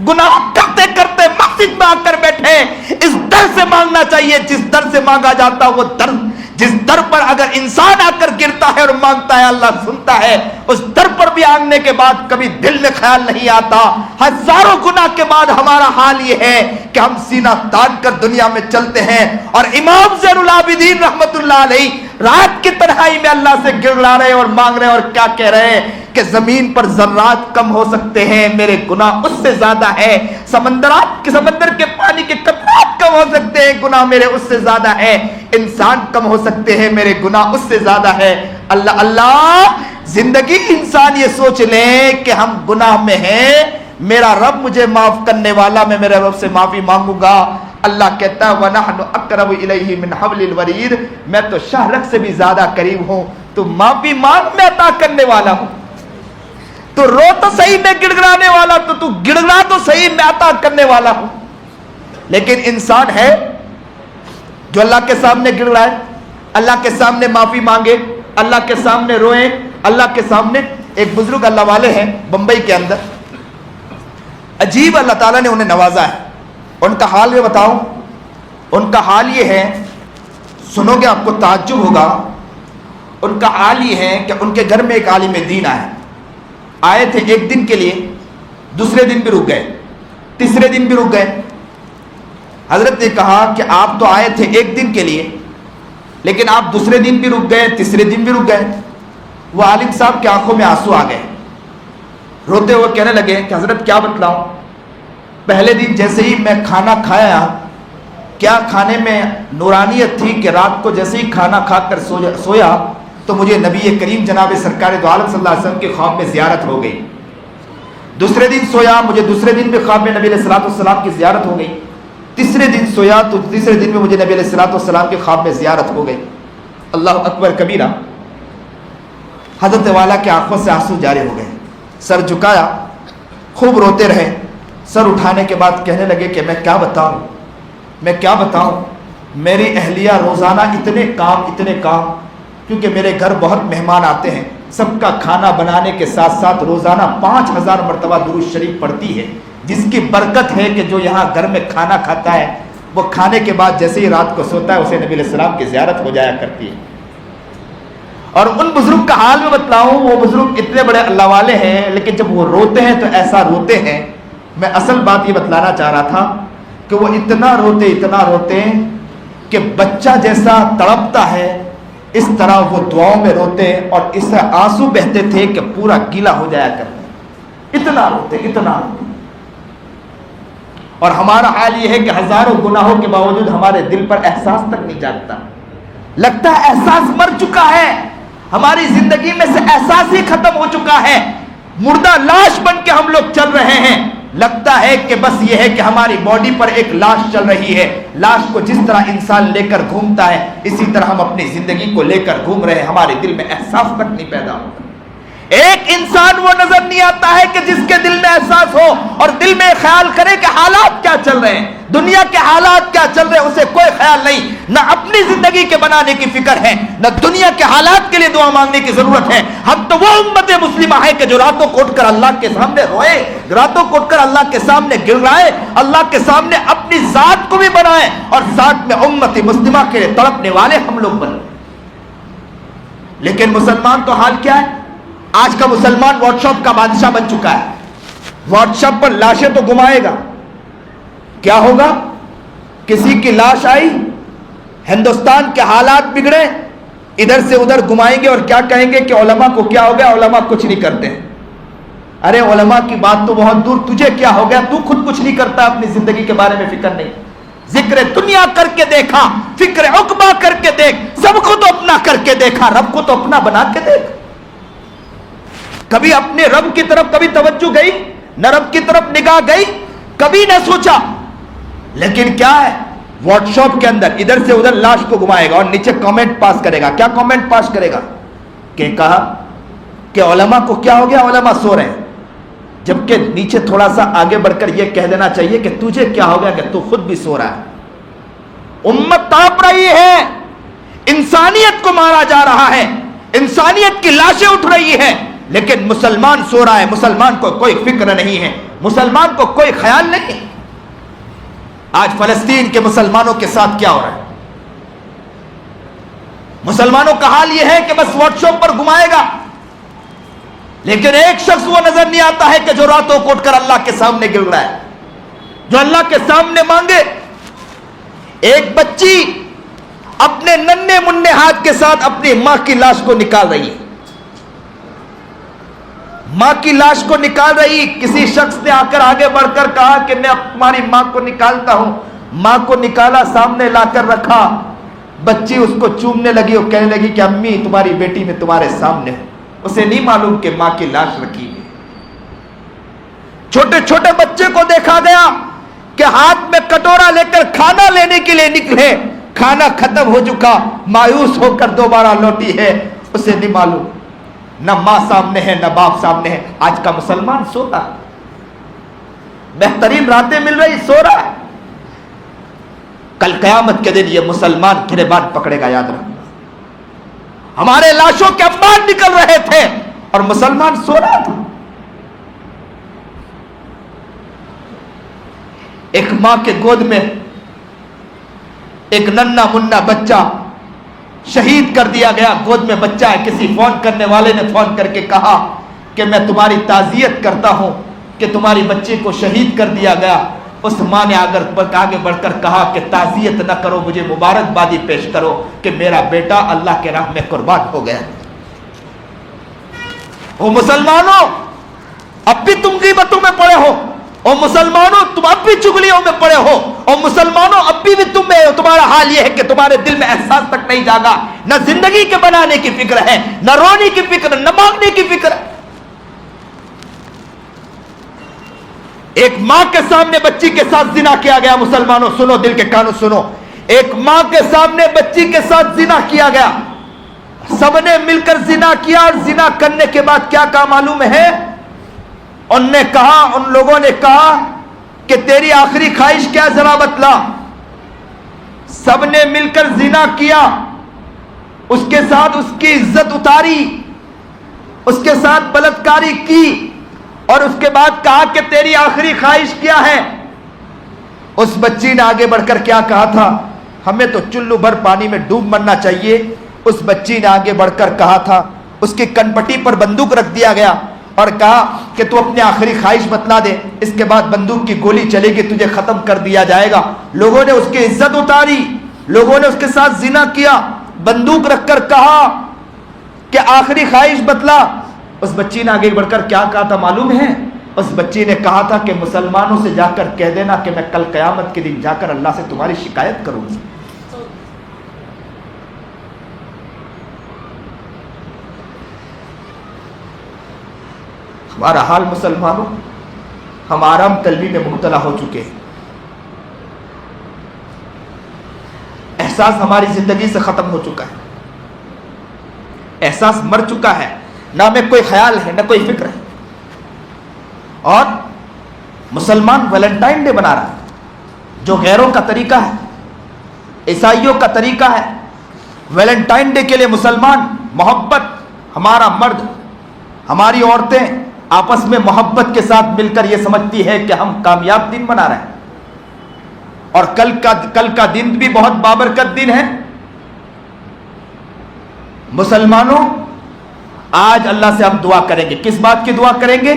گناہ کرتے کرتے مسجد میں آ کر بیٹھے، اس در سے مانگنا چاہیے جس در سے مانگا جاتا وہ در، جس در پر اگر انسان آ کر گرتا ہے اور مانگتا ہے اللہ سنتا ہے، اس در پر بھی آگنے کے بعد کبھی دل میں خیال نہیں آتا۔ ہزاروں گناہ کے بعد ہمارا حال یہ ہے کہ ہم سینہ تان کر دنیا میں چلتے ہیں، اور امام زین العابدین رحمت اللہ علیہ رات کی تنہائی میں اللہ سے گڑگڑا رہے ہیں اور مانگ رہے ہیں، اور کیا کہہ رہے ہیں کہ زمین پر ذرات کم ہو سکتے ہیں، میرے گناہ اس سے زیادہ ہے، سمندر کے پانی کے قطرات کم ہو سکتے ہیں، گناہ میرے اس سے زیادہ ہے، انسان کم ہو سکتے ہیں، میرے گناہ اس سے زیادہ ہے۔ اللہ زندگی انسان یہ سوچ لیں کہ ہم گناہ میں ہیں، میرا رب مجھے معاف کرنے والا، میں میرے رب سے معافی مانگوں گا۔ اللہ کہتا ہے وَنَحْنُ أَقْرَبُ إِلَيْهِ مِنْ حَبْلِ الْوَرِيدِ، میں تو شہرک سے بھی زیادہ قریب ہوں، تو معافی مانگ میں عطا کرنے والا ہوں، تو رو تو صحیح میں گڑگڑانے والا، تو گڑگڑا تو صحیح میں عطا کرنے والا ہوں۔ لیکن انسان ہے جو اللہ کے سامنے گڑگڑائے، اللہ کے سامنے معافی مانگے، اللہ کے سامنے روئے، اللہ کے سامنے۔ ایک بزرگ اللہ والے ہیں بمبئی کے اندر، عجیب اللہ تعالیٰ نے انہیں نوازا ہے، ان کا حال میں بتاؤں، ان کا حال یہ ہے، سنو گے آپ کو تعجب ہوگا، ان کا حال یہ ہے کہ ان کے گھر میں ایک عالم دین آئے تھے ایک دن کے لیے، دوسرے دن بھی رک گئے، تیسرے دن بھی رک گئے۔ حضرت نے کہا کہ آپ تو آئے تھے ایک دن کے لیے، لیکن آپ دوسرے دن بھی رک گئے، تیسرے دن بھی رک گئے۔ وہ عالم صاحب کی آنکھوں میں آنسو آ گئے، روتے ہوئے کہنے لگے کہ حضرت کیا بتلاؤں، پہلے دن جیسے ہی میں کھانا کھایا، کیا کھانے میں نورانیت تھی کہ رات کو جیسے ہی کھانا کھا کر سویا تو مجھے نبی کریم جناب سرکار دو عالم صلی اللہ علیہ وسلم کے خواب میں زیارت ہو گئی۔ دوسرے دن سویا، مجھے دوسرے دن بھی خواب میں نبی علیہ الصلوۃ والسلام کی زیارت ہو گئی۔ تیسرے دن سویا تو تیسرے دن میں مجھے نبی علیہ الصلوۃ والسلام کے خواب میں زیارت ہو گئی۔ اللہ اکبر کبیرہ۔ حضرت والا کے آنکھوں سے آنسو جاری ہو گئے، سر جھکایا، خوب روتے رہے۔ سر اٹھانے کے بعد کہنے لگے کہ میں کیا بتاؤں، میری اہلیہ روزانہ اتنے کام، کیونکہ میرے گھر بہت مہمان آتے ہیں، سب کا کھانا بنانے کے ساتھ ساتھ روزانہ 5000 مرتبہ درود شریف پڑھتی ہے، جس کی برکت ہے کہ جو یہاں گھر میں کھانا کھاتا ہے وہ کھانے کے بعد جیسے ہی رات کو سوتا ہے اسے نبی علیہ السلام کی زیارت ہو جایا کرتی ہے۔ اور ان بزرگ کا حال میں بتلاؤں، وہ بزرگ اتنے بڑے اللہ والے ہیں، لیکن جب وہ روتے ہیں تو ایسا روتے ہیں، میں اصل بات یہ بتلانا چاہ رہا تھا کہ وہ اتنا روتے کہ بچہ جیسا تڑپتا ہے اس طرح وہ دعاؤں میں روتے، اور اس طرح آنسو بہتے تھے کہ پورا گیلا ہو جایا کرتے، اتنا روتے۔ اور ہمارا حال یہ ہے کہ ہزاروں گناہوں کے باوجود ہمارے دل پر احساس تک نہیں جاگتا، لگتا ہے احساس مر چکا ہے، ہماری زندگی میں سے احساس ہی ختم ہو چکا ہے، مردہ لاش بن کے ہم لوگ چل رہے ہیں۔ لگتا ہے کہ بس یہ ہے کہ ہماری باڈی پر ایک لاش چل رہی ہے، لاش کو جس طرح انسان لے کر گھومتا ہے اسی طرح ہم اپنی زندگی کو لے کر گھوم رہے ہیں، ہمارے دل میں احساس تک نہیں پیدا ہوتا۔ ایک انسان وہ نظر نہیں آتا ہے کہ جس کے دل میں احساس ہو اور دل میں خیال کرے کہ حالات کیا چل رہے ہیں، دنیا کے حالات کیا چل رہے ہیں، اسے کوئی خیال نہیں، نہ اپنی زندگی کے بنانے کی فکر ہے، نہ دنیا کے حالات کے لیے دعا مانگنے کی ضرورت ہے۔ ہم تو وہ امت مسلمہ ہے کہ جو راتوں کو اٹھ کر اللہ کے سامنے روئے، راتوں کو اٹھ کر اللہ کے سامنے گڑگڑائے، اللہ کے سامنے اپنی ذات کو بھی بنائے، اور ساتھ میں امت مسلمہ کے لیے تڑپنے والے ہم لوگ بنے۔ لیکن مسلمان تو حال کیا ہے؟ آج کا مسلمان واٹس ایپ کا بادشاہ بن چکا ہے، واٹس ایپ پر لاشیں تو گھمائے گا، کیا ہوگا؟ کسی کی لاش آئی، ہندوستان کے حالات بگڑے، ادھر سے ادھر گھمائیں گے اور کیا کہیں گے کہ علماء کو کیا ہو گیا، علماء کچھ نہیں کرتے ہیں۔ ارے علماء کی بات تو بہت دور، تجھے کیا ہو گیا؟ تو خود کچھ نہیں کرتا، اپنی زندگی کے بارے میں فکر نہیں، ذکر دنیا کر کے دیکھا، فکر عقبہ کر کے دیکھ، سب کو تو اپنا کر کے دیکھا، رب کو تو اپنا بنا کے دیکھ۔ کبھی اپنے رب کی طرف کبھی توجہ گئی، نہ رب کی طرف نگاہ گئی، کبھی نہ سوچا لیکن کیا ہے، واٹس ایپ کے اندر ادھر سے ادھر لاش کو گھمائے گا اور نیچے کامنٹ پاس کرے گا. کیا کامنٹ پاس کرے گا کہ کہا کہ علماء کو کیا ہو گیا، علماء سو رہے ہیں، جبکہ نیچے تھوڑا سا آگے بڑھ کر یہ کہہ دینا چاہیے کہ تجھے کیا ہو گیا کہ تو خود بھی سو رہا ہے. امت تاپ رہی ہے، انسانیت کو مارا جا رہا ہے، انسانیت کی لاشیں اٹھ رہی ہیں، لیکن مسلمان سو رہا ہے. مسلمان کو کوئی فکر نہیں ہے، مسلمان کو کوئی خیال نہیں. آج فلسطین کے مسلمانوں کے ساتھ کیا ہو رہا ہے؟ مسلمانوں کا حال یہ ہے کہ بس واٹس ایپ پر گھمائے گا، لیکن ایک شخص وہ نظر نہیں آتا ہے کہ جو راتوں کو اٹھ کر اللہ کے سامنے گر رہا ہے، جو اللہ کے سامنے مانگے. ایک بچی اپنے ننھے منھے ہاتھ کے ساتھ اپنی ماں کی لاش کو نکال رہی ہے، ماں کی لاش کو نکال رہی. کسی شخص نے آ کر آگے بڑھ کر کہا کہ میں تمہاری ماں کو نکالتا ہوں. ماں کو نکالا، سامنے لا کر رکھا. بچی اس کو چومنے لگی اور کہنے لگی کہ امی تمہاری بیٹی میں تمہارے سامنے ہے. اسے نہیں معلوم کہ ماں کی لاش رکھی ہے. چھوٹے چھوٹے بچے کو دیکھا گیا کہ ہاتھ میں کٹورا لے کر کھانا لینے کے لیے نکلے، کھانا ختم ہو چکا، مایوس ہو کر دوبارہ لوٹی ہے. اسے نہیں معلوم نہ ماں سامنے ہے نہ باپ سامنے ہے. آج کا مسلمان سو رہا، بہترین راتیں مل رہی، سو رہا. کل قیامت کے دن یہ مسلمان گریبان پکڑے گا، یاد رکھنا. ہمارے لاشوں کے انبار نکل رہے تھے اور مسلمان سو رہا تھا. ایک ماں کے گود میں ایک ننھا منھا بچہ شہید کر دیا گیا. گود میں بچہ ہے. کسی فون کرنے والے نے فون کر کے کہا کہ میں تمہاری تعزیت کرتا ہوں کہ تمہاری بچے کو شہید کر دیا گیا. اس ماں نے آگے بڑھ کر کہا کہ تعزیت نہ کرو، مجھے مبارکبادی پیش کرو کہ میرا بیٹا اللہ کے راہ میں قربان ہو گیا. او مسلمانوں، اب بھی تم غیبتوں میں پڑے ہو. او مسلمانوں، تم اب بھی چغلیوں میں پڑے ہو. او مسلمانوں، اب بھی تمہارا حال یہ ہے کہ تمہارے دل میں احساس تک نہیں جاگا. نہ زندگی کے بنانے کی فکر ہے، نہ رونے کی فکر، نہ مانگنے کی فکر ہے. ایک ماں کے سامنے بچی کے ساتھ زنا کیا گیا. مسلمانوں سنو، دل کے کانوں سنو. ایک ماں کے سامنے بچی کے ساتھ زنا کیا گیا. سب نے مل کر زنا کیا اور زنا کرنے کے بعد کیا کہا معلوم ہے؟ ان لوگوں نے کہا کہ تیری آخری خواہش کیا، ذرا بتلا. سب نے مل کر زنا کیا، اس کے ساتھ اس کی عزت اتاری، اس کے ساتھ بلاత్కాری کی، اور اس کے بعد کہا کہ تیری آخری خواہش کیا ہے. اس بچی نے آگے بڑھ کر کیا کہا تھا؟ ہمیں تو چلو بھر پانی میں ڈوب مرنا چاہیے. اس بچی نے آگے بڑھ کر کہا تھا، اس کی کنپٹی پر بندوق رکھ دیا گیا اور کہا کہ تو اپنی آخری خواہش بتلا دے، اس کے بعد بندوق کی گولی چلے گی، تجھے ختم کر دیا جائے گا. لوگوں نے اس کی عزت اتاری، لوگوں نے اس کے ساتھ زنا کیا، بندوق رکھ کر کہا کہ آخری خواہش بتلا. اس بچی نے آگے بڑھ کر کیا کہا تھا معلوم ہے؟ اس بچی نے کہا تھا کہ مسلمانوں سے جا کر کہہ دینا کہ میں کل قیامت کے دن جا کر اللہ سے تمہاری شکایت کروں گی. ہمارا حال مسلمانوں، ہم آرام طلبی میں مبتلا ہو چکے ہیں. احساس ہماری زندگی سے ختم ہو چکا ہے، احساس مر چکا ہے. نہ میں کوئی خیال ہے نہ کوئی فکر ہے. اور مسلمان ویلنٹائن ڈے بنا رہا ہے جو غیروں کا طریقہ ہے، عیسائیوں کا طریقہ ہے. ویلنٹائن ڈے کے لیے مسلمان محبت، ہمارا مرد ہماری عورتیں آپس میں محبت کے ساتھ مل کر یہ سمجھتی ہے کہ ہم کامیاب دن منا رہے ہیں. اور کل کا دن بھی بہت بابرکت دن ہے. مسلمانوں آج اللہ سے ہم دعا کریں گے. کس بات کی دعا کریں گے؟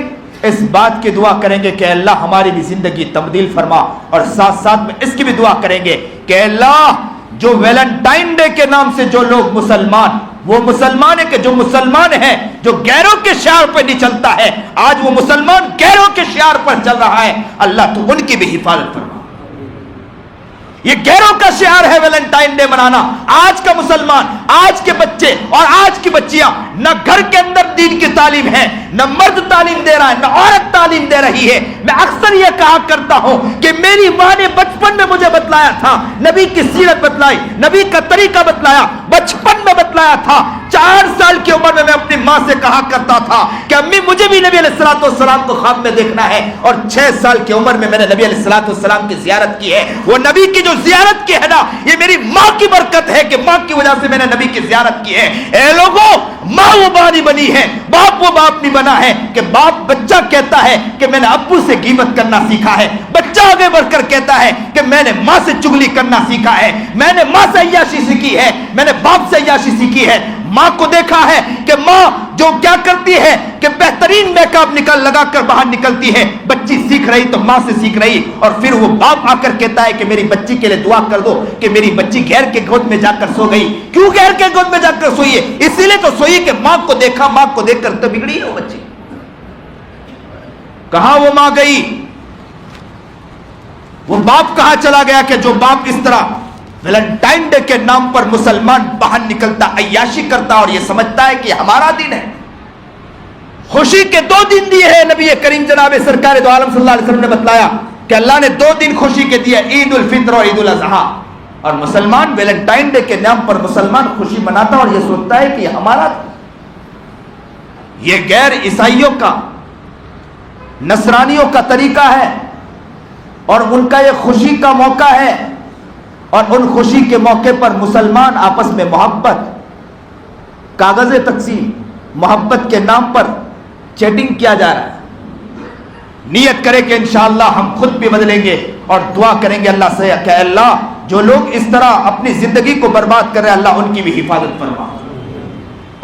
اس بات کی دعا کریں گے کہ اللہ ہماری بھی زندگی تبدیل فرما، اور ساتھ ساتھ میں اس کی بھی دعا کریں گے کہ اللہ جو ویلنٹائن ڈے کے نام سے جو لوگ مسلمان، وہ مسلمان ہے کہ جو مسلمان ہیں جو غیروں کے شعار پر نہیں چلتا ہے، آج وہ مسلمان غیروں کے شعار پر چل رہا ہے، اللہ تو ان کی بھی حفاظت فرما. یہ غیروں کا شعار ہے ویلنٹائن ڈے منانا. آج کا مسلمان، آج کے بچے اور آج کی بچیاں نہ گھر کے اندر دین کی تعلیم ہے، نہ مرد تعلیم دے رہا ہے، نہ عورت تعلیم دے رہی ہے. میں اکثر یہ کہا کرتا ہوں کہ میری ماں نے بچپن میں مجھے بتلایا تھا، نبی کی سیرت بتلائی، نبی کا طریقہ بتلایا، بچپن میں بتلایا تھا. 4 سال کی عمر میں اپنی ماں سے کہا کرتا تھا کہ امی مجھے بھی نبی علیہ الصلوۃ والسلام کو خواب میں دیکھنا ہے. اور 6 سال کی عمر میں نے نبی علیہ الصلوۃ والسلام کی زیارت کی ہے. وہ نبی کی جو زیارت کی ہے نا، یہ میری ماں کی برکت ہے کہ ماں کی وجہ سے میں نے نبی کی زیارت کی ہے. اے لوگوں، ماں وہ ماں نہیں بنی ہے، باپ وہ باپ نہیں بنا ہے کہ باپ بچہ کہتا ہے کہ میں نے ابو سے غیبت کرنا سیکھا ہے. بچہ آگے بڑھ کر کہتا ہے کہ میں نے ماں سے چگلی کرنا سیکھا ہے، میں نے ماں سے عیاشی سیکھی ہے، میں نے باپ سے عیاشی سیکھی ہے. ماں کو دیکھا ہے کہ ماں جو کیا کرتی ہے کہ بہترین میک اپ لگا کر باہر نکلتی ہے. بچی سیکھ رہی تو ماں سے سیکھ رہی، اور پھر وہ باپ آ کر کہتا ہے کہ میری بچی کے لیے دعا کر دو کہ میری بچی غیر کے گود میں جا کر سو گئی. کیوں غیر کے گود میں جا کر سوئی ہے؟ اسی لیے تو سوئی کہ ماں کو دیکھا، ماں کو دیکھ کر تو بگڑی ہے وہ بچی. کہاں وہ ماں گئی؟ وہ باپ کہاں چلا گیا کہ جو باپ اس طرح ویلنٹائن ڈے کے نام پر مسلمان باہر نکلتا، عیاشی کرتا اور یہ سمجھتا ہے کہ یہ ہمارا دن ہے. خوشی کے 2 دن دیے ہیں نبی کریم جناب سرکار دو عالم صلی اللہ علیہ وسلم نے بتلایا کہ اللہ نے 2 دن خوشی کے دیے، عید الفطر اور عید الاضحیٰ. اور مسلمان ویلنٹائن ڈے کے نام پر مسلمان خوشی مناتا اور یہ سوچتا ہے کہ یہ ہمارا دن. یہ غیر عیسائیوں کا، نصرانیوں کا طریقہ ہے اور ان کا یہ خوشی کا موقع ہے. اور ان خوشی کے موقع پر مسلمان آپس میں محبت، کاغذ تقسیم، محبت کے نام پر چیٹنگ کیا جا رہا ہے. نیت کرے کہ انشاءاللہ ہم خود بھی بدلیں گے اور دعا کریں گے اللہ سے کہ اللہ جو لوگ اس طرح اپنی زندگی کو برباد کر رہے ہیں اللہ ان کی بھی حفاظت فرما.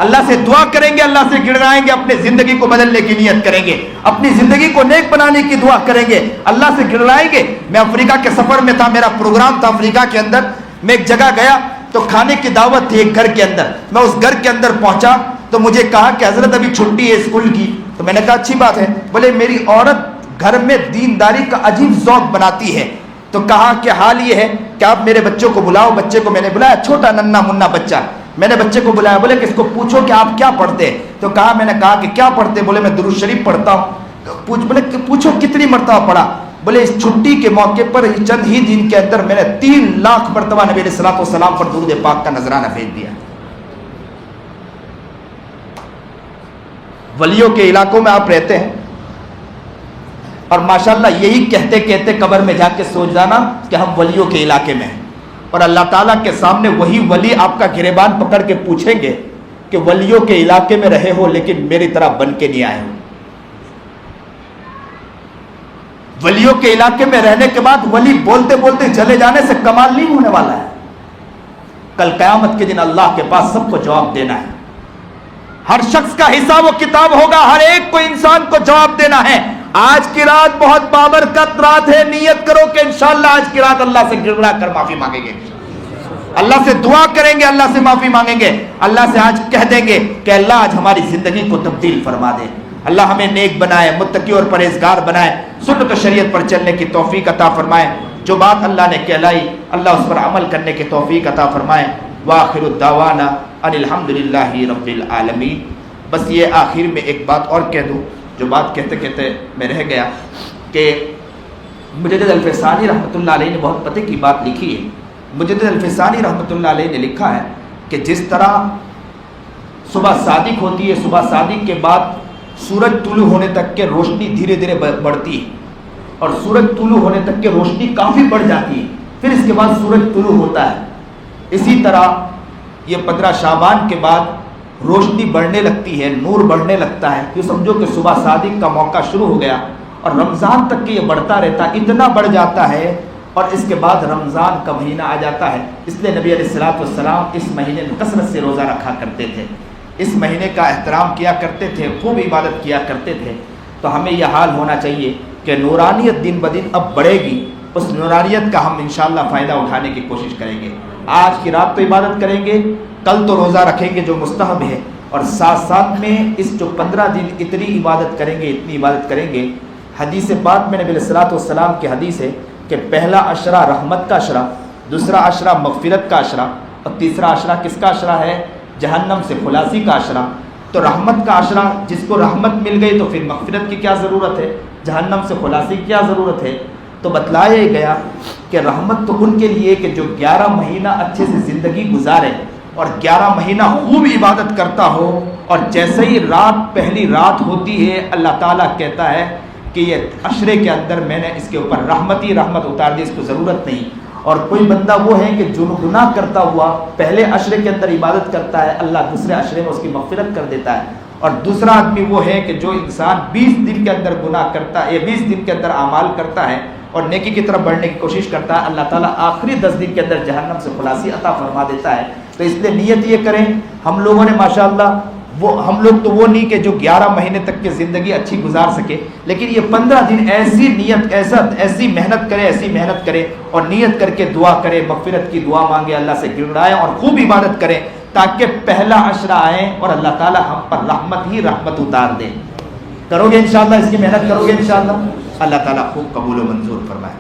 اللہ سے دعا کریں گے، اللہ سے گڑگڑائیں گے، اپنی زندگی کو بدلنے کی نیت کریں گے، اپنی زندگی کو نیک بنانے کی دعا کریں گے، اللہ سے گڑگڑائیں گے. میں افریقہ کے سفر میں تھا، میرا پروگرام تھا افریقہ کے اندر. میں ایک جگہ گیا تو کھانے کی دعوت تھی ایک گھر کے اندر. میں اس گھر کے اندر پہنچا تو مجھے کہا کہ حضرت ابھی چھٹی ہے اسکول کی. تو میں نے کہا اچھی بات ہے. بولے میری عورت گھر میں دینداری کا عجیب ذوق بناتی ہے. تو کہا کہ حال یہ ہے کہ آپ میرے بچوں کو بلاؤ. بچے کو میں نے بلایا، چھوٹا ننھا منا بچہ. میں نے بچے کو بلایا، بولے کہ اس کو پوچھو کہ آپ کیا پڑھتے ہیں. تو کہا، میں نے کہا کہ کیا پڑھتے؟ بولے میں درود شریف پڑھتا ہوں. بولے کہ پوچھو کتنی مرتبہ پڑھا؟ بولے اس چھٹی کے موقع پر چند ہی دن کے اندر میں نے 3 لاکھ مرتبہ نبی علیہ الصلوۃ والسلام پر درود پاک کا نذرانہ بھیج دیا. ولیوں کے علاقوں میں آپ رہتے ہیں اور ماشاءاللہ یہی کہتے کہتے قبر میں جا کے سوچ جانا کہ ہم ولیوں کے علاقے میں ہیں. اور اللہ تعالیٰ کے سامنے وہی ولی آپ کا گریبان پکڑ کے پوچھیں گے کہ ولیوں کے علاقے میں رہے ہو لیکن میری طرح بن کے نہیں آئے ہو. ولیوں کے علاقے میں رہنے کے بعد ولی بولتے بولتے چلے جانے سے کمال نہیں ہونے والا ہے. کل قیامت کے دن اللہ کے پاس سب کو جواب دینا ہے. ہر شخص کا حساب و کتاب ہوگا، ہر ایک کو انسان کو جواب دینا ہے. آج کی رات بہت بابرکت رات ہے. نیت کرو کہ انشاءاللہ آج کی رات اللہ سے گڑگڑا کر معافی مانگیں گے، اللہ سے دعا کریں گے، اللہ سے معافی مانگیں گے، اللہ سے آج کہہ دیں گے کہ اللہ آج ہماری زندگی کو تبدیل فرما دے. اللہ ہمیں نیک بنائے، متقی اور پرہیزگار بنائے، سنت و شریعت پر چلنے کی توفیق عطا فرمائے. جو بات اللہ نے کہلائی اللہ اس پر عمل کرنے کی توفیق عطا فرمائے. وآخر الدعوانا ان الحمدللہ رب العالمین. بس یہ آخر میں ایک بات اور کہہ دوں، جو بات کہتے کہتے میں رہ گیا، کہ مجدد الفسانی رحمۃ اللہ علیہ نے بہت پتے کی بات لکھی ہے. مجدد الفسانی رحمۃ اللہ علیہ نے لکھا ہے کہ جس طرح صبح صادق ہوتی ہے، صبح صادق کے بعد سورج طلوع ہونے تک کے روشنی دھیرے دھیرے بڑھتی ہے اور سورج طلوع ہونے تک کے روشنی کافی بڑھ جاتی ہے، پھر اس کے بعد سورج طلوع ہوتا ہے. اسی طرح یہ 15 شعبان کے بعد روشنی بڑھنے لگتی ہے، نور بڑھنے لگتا ہے. یہ سمجھو کہ صبح صادق کا موقع شروع ہو گیا اور رمضان تک کہ یہ بڑھتا رہتا، اتنا بڑھ جاتا ہے اور اس کے بعد رمضان کا مہینہ آ جاتا ہے. اس لیے نبی علیہ الصلوۃ والسلام اس مہینے میں کثرت سے روزہ رکھا کرتے تھے، اس مہینے کا احترام کیا کرتے تھے، خوب عبادت کیا کرتے تھے. تو ہمیں یہ حال ہونا چاہیے کہ نورانیت دن بدن اب بڑھے گی، اس نورانیت کا ہم انشاءاللہ فائدہ اٹھانے کی کوشش کریں گے. آج کی رات تو عبادت کریں گے، کل تو روزہ رکھیں گے جو مستحب ہے، اور ساتھ ساتھ میں اس جو 15 دن اتنی عبادت کریں گے، اتنی عبادت کریں گے. حدیث پاک میں نبی علیہ الصلوۃ والسلام کی حدیث ہے کہ پہلا عشرہ رحمت کا عشرہ دوسرا عشرہ مغفرت کا عشرہ، اور تیسرا عشرہ کس کا عشرہ ہے؟ جہنم سے خلاصی کا عشرہ۔ تو رحمت کا عشرہ، جس کو رحمت مل گئی تو پھر مغفرت کی کیا ضرورت ہے، جہنم سے خلاصی کی کیا ضرورت ہے؟ تو بتلایا گیا کہ رحمت تو ان کے لیے کہ جو 11 مہینہ اچھے سے زندگی گزارے اور 11 مہینہ خوب عبادت کرتا ہو، اور جیسے ہی رات پہلی رات ہوتی ہے اللہ تعالیٰ کہتا ہے کہ یہ عشرے کے اندر میں نے اس کے اوپر رحمت ہی رحمت اتار دی، اس کو ضرورت نہیں۔ اور کوئی بندہ وہ ہے کہ جو گناہ کرتا ہوا پہلے عشرے کے اندر عبادت کرتا ہے، اللہ دوسرے عشرے میں اس کی مغفرت کر دیتا ہے۔ اور دوسرا آدمی وہ ہے کہ جو انسان 20 دن کے اندر گناہ کرتا ہے، 20 دن کے اندر اعمال کرتا ہے اور نیکی کی طرف بڑھنے کی کوشش کرتا ہے، اللہ تعالیٰ آخری 10 دن کے اندر جہنم سے خلاصی عطا فرما دیتا ہے۔ تو اس لیے نیت یہ کریں، ہم لوگوں نے ماشاءاللہ ہم لوگ تو وہ نہیں کہ جو 11 مہینے تک کی زندگی اچھی گزار سکے، لیکن یہ 15 دن ایسی نیت ایسی محنت کرے اور نیت کر کے دعا کرے، مغفرت کی دعا مانگے، اللہ سے گڑگڑائے اور خوب عبادت کرے، تاکہ پہلا عشرہ آئے اور اللہ تعالیٰ ہم پر رحمت ہی رحمت اتار دے۔ کرو گے انشاءاللہ، اس کی محنت کرو گے انشاءاللہ، اللہ تعالیٰ خوب قبول و منظور فرمائے۔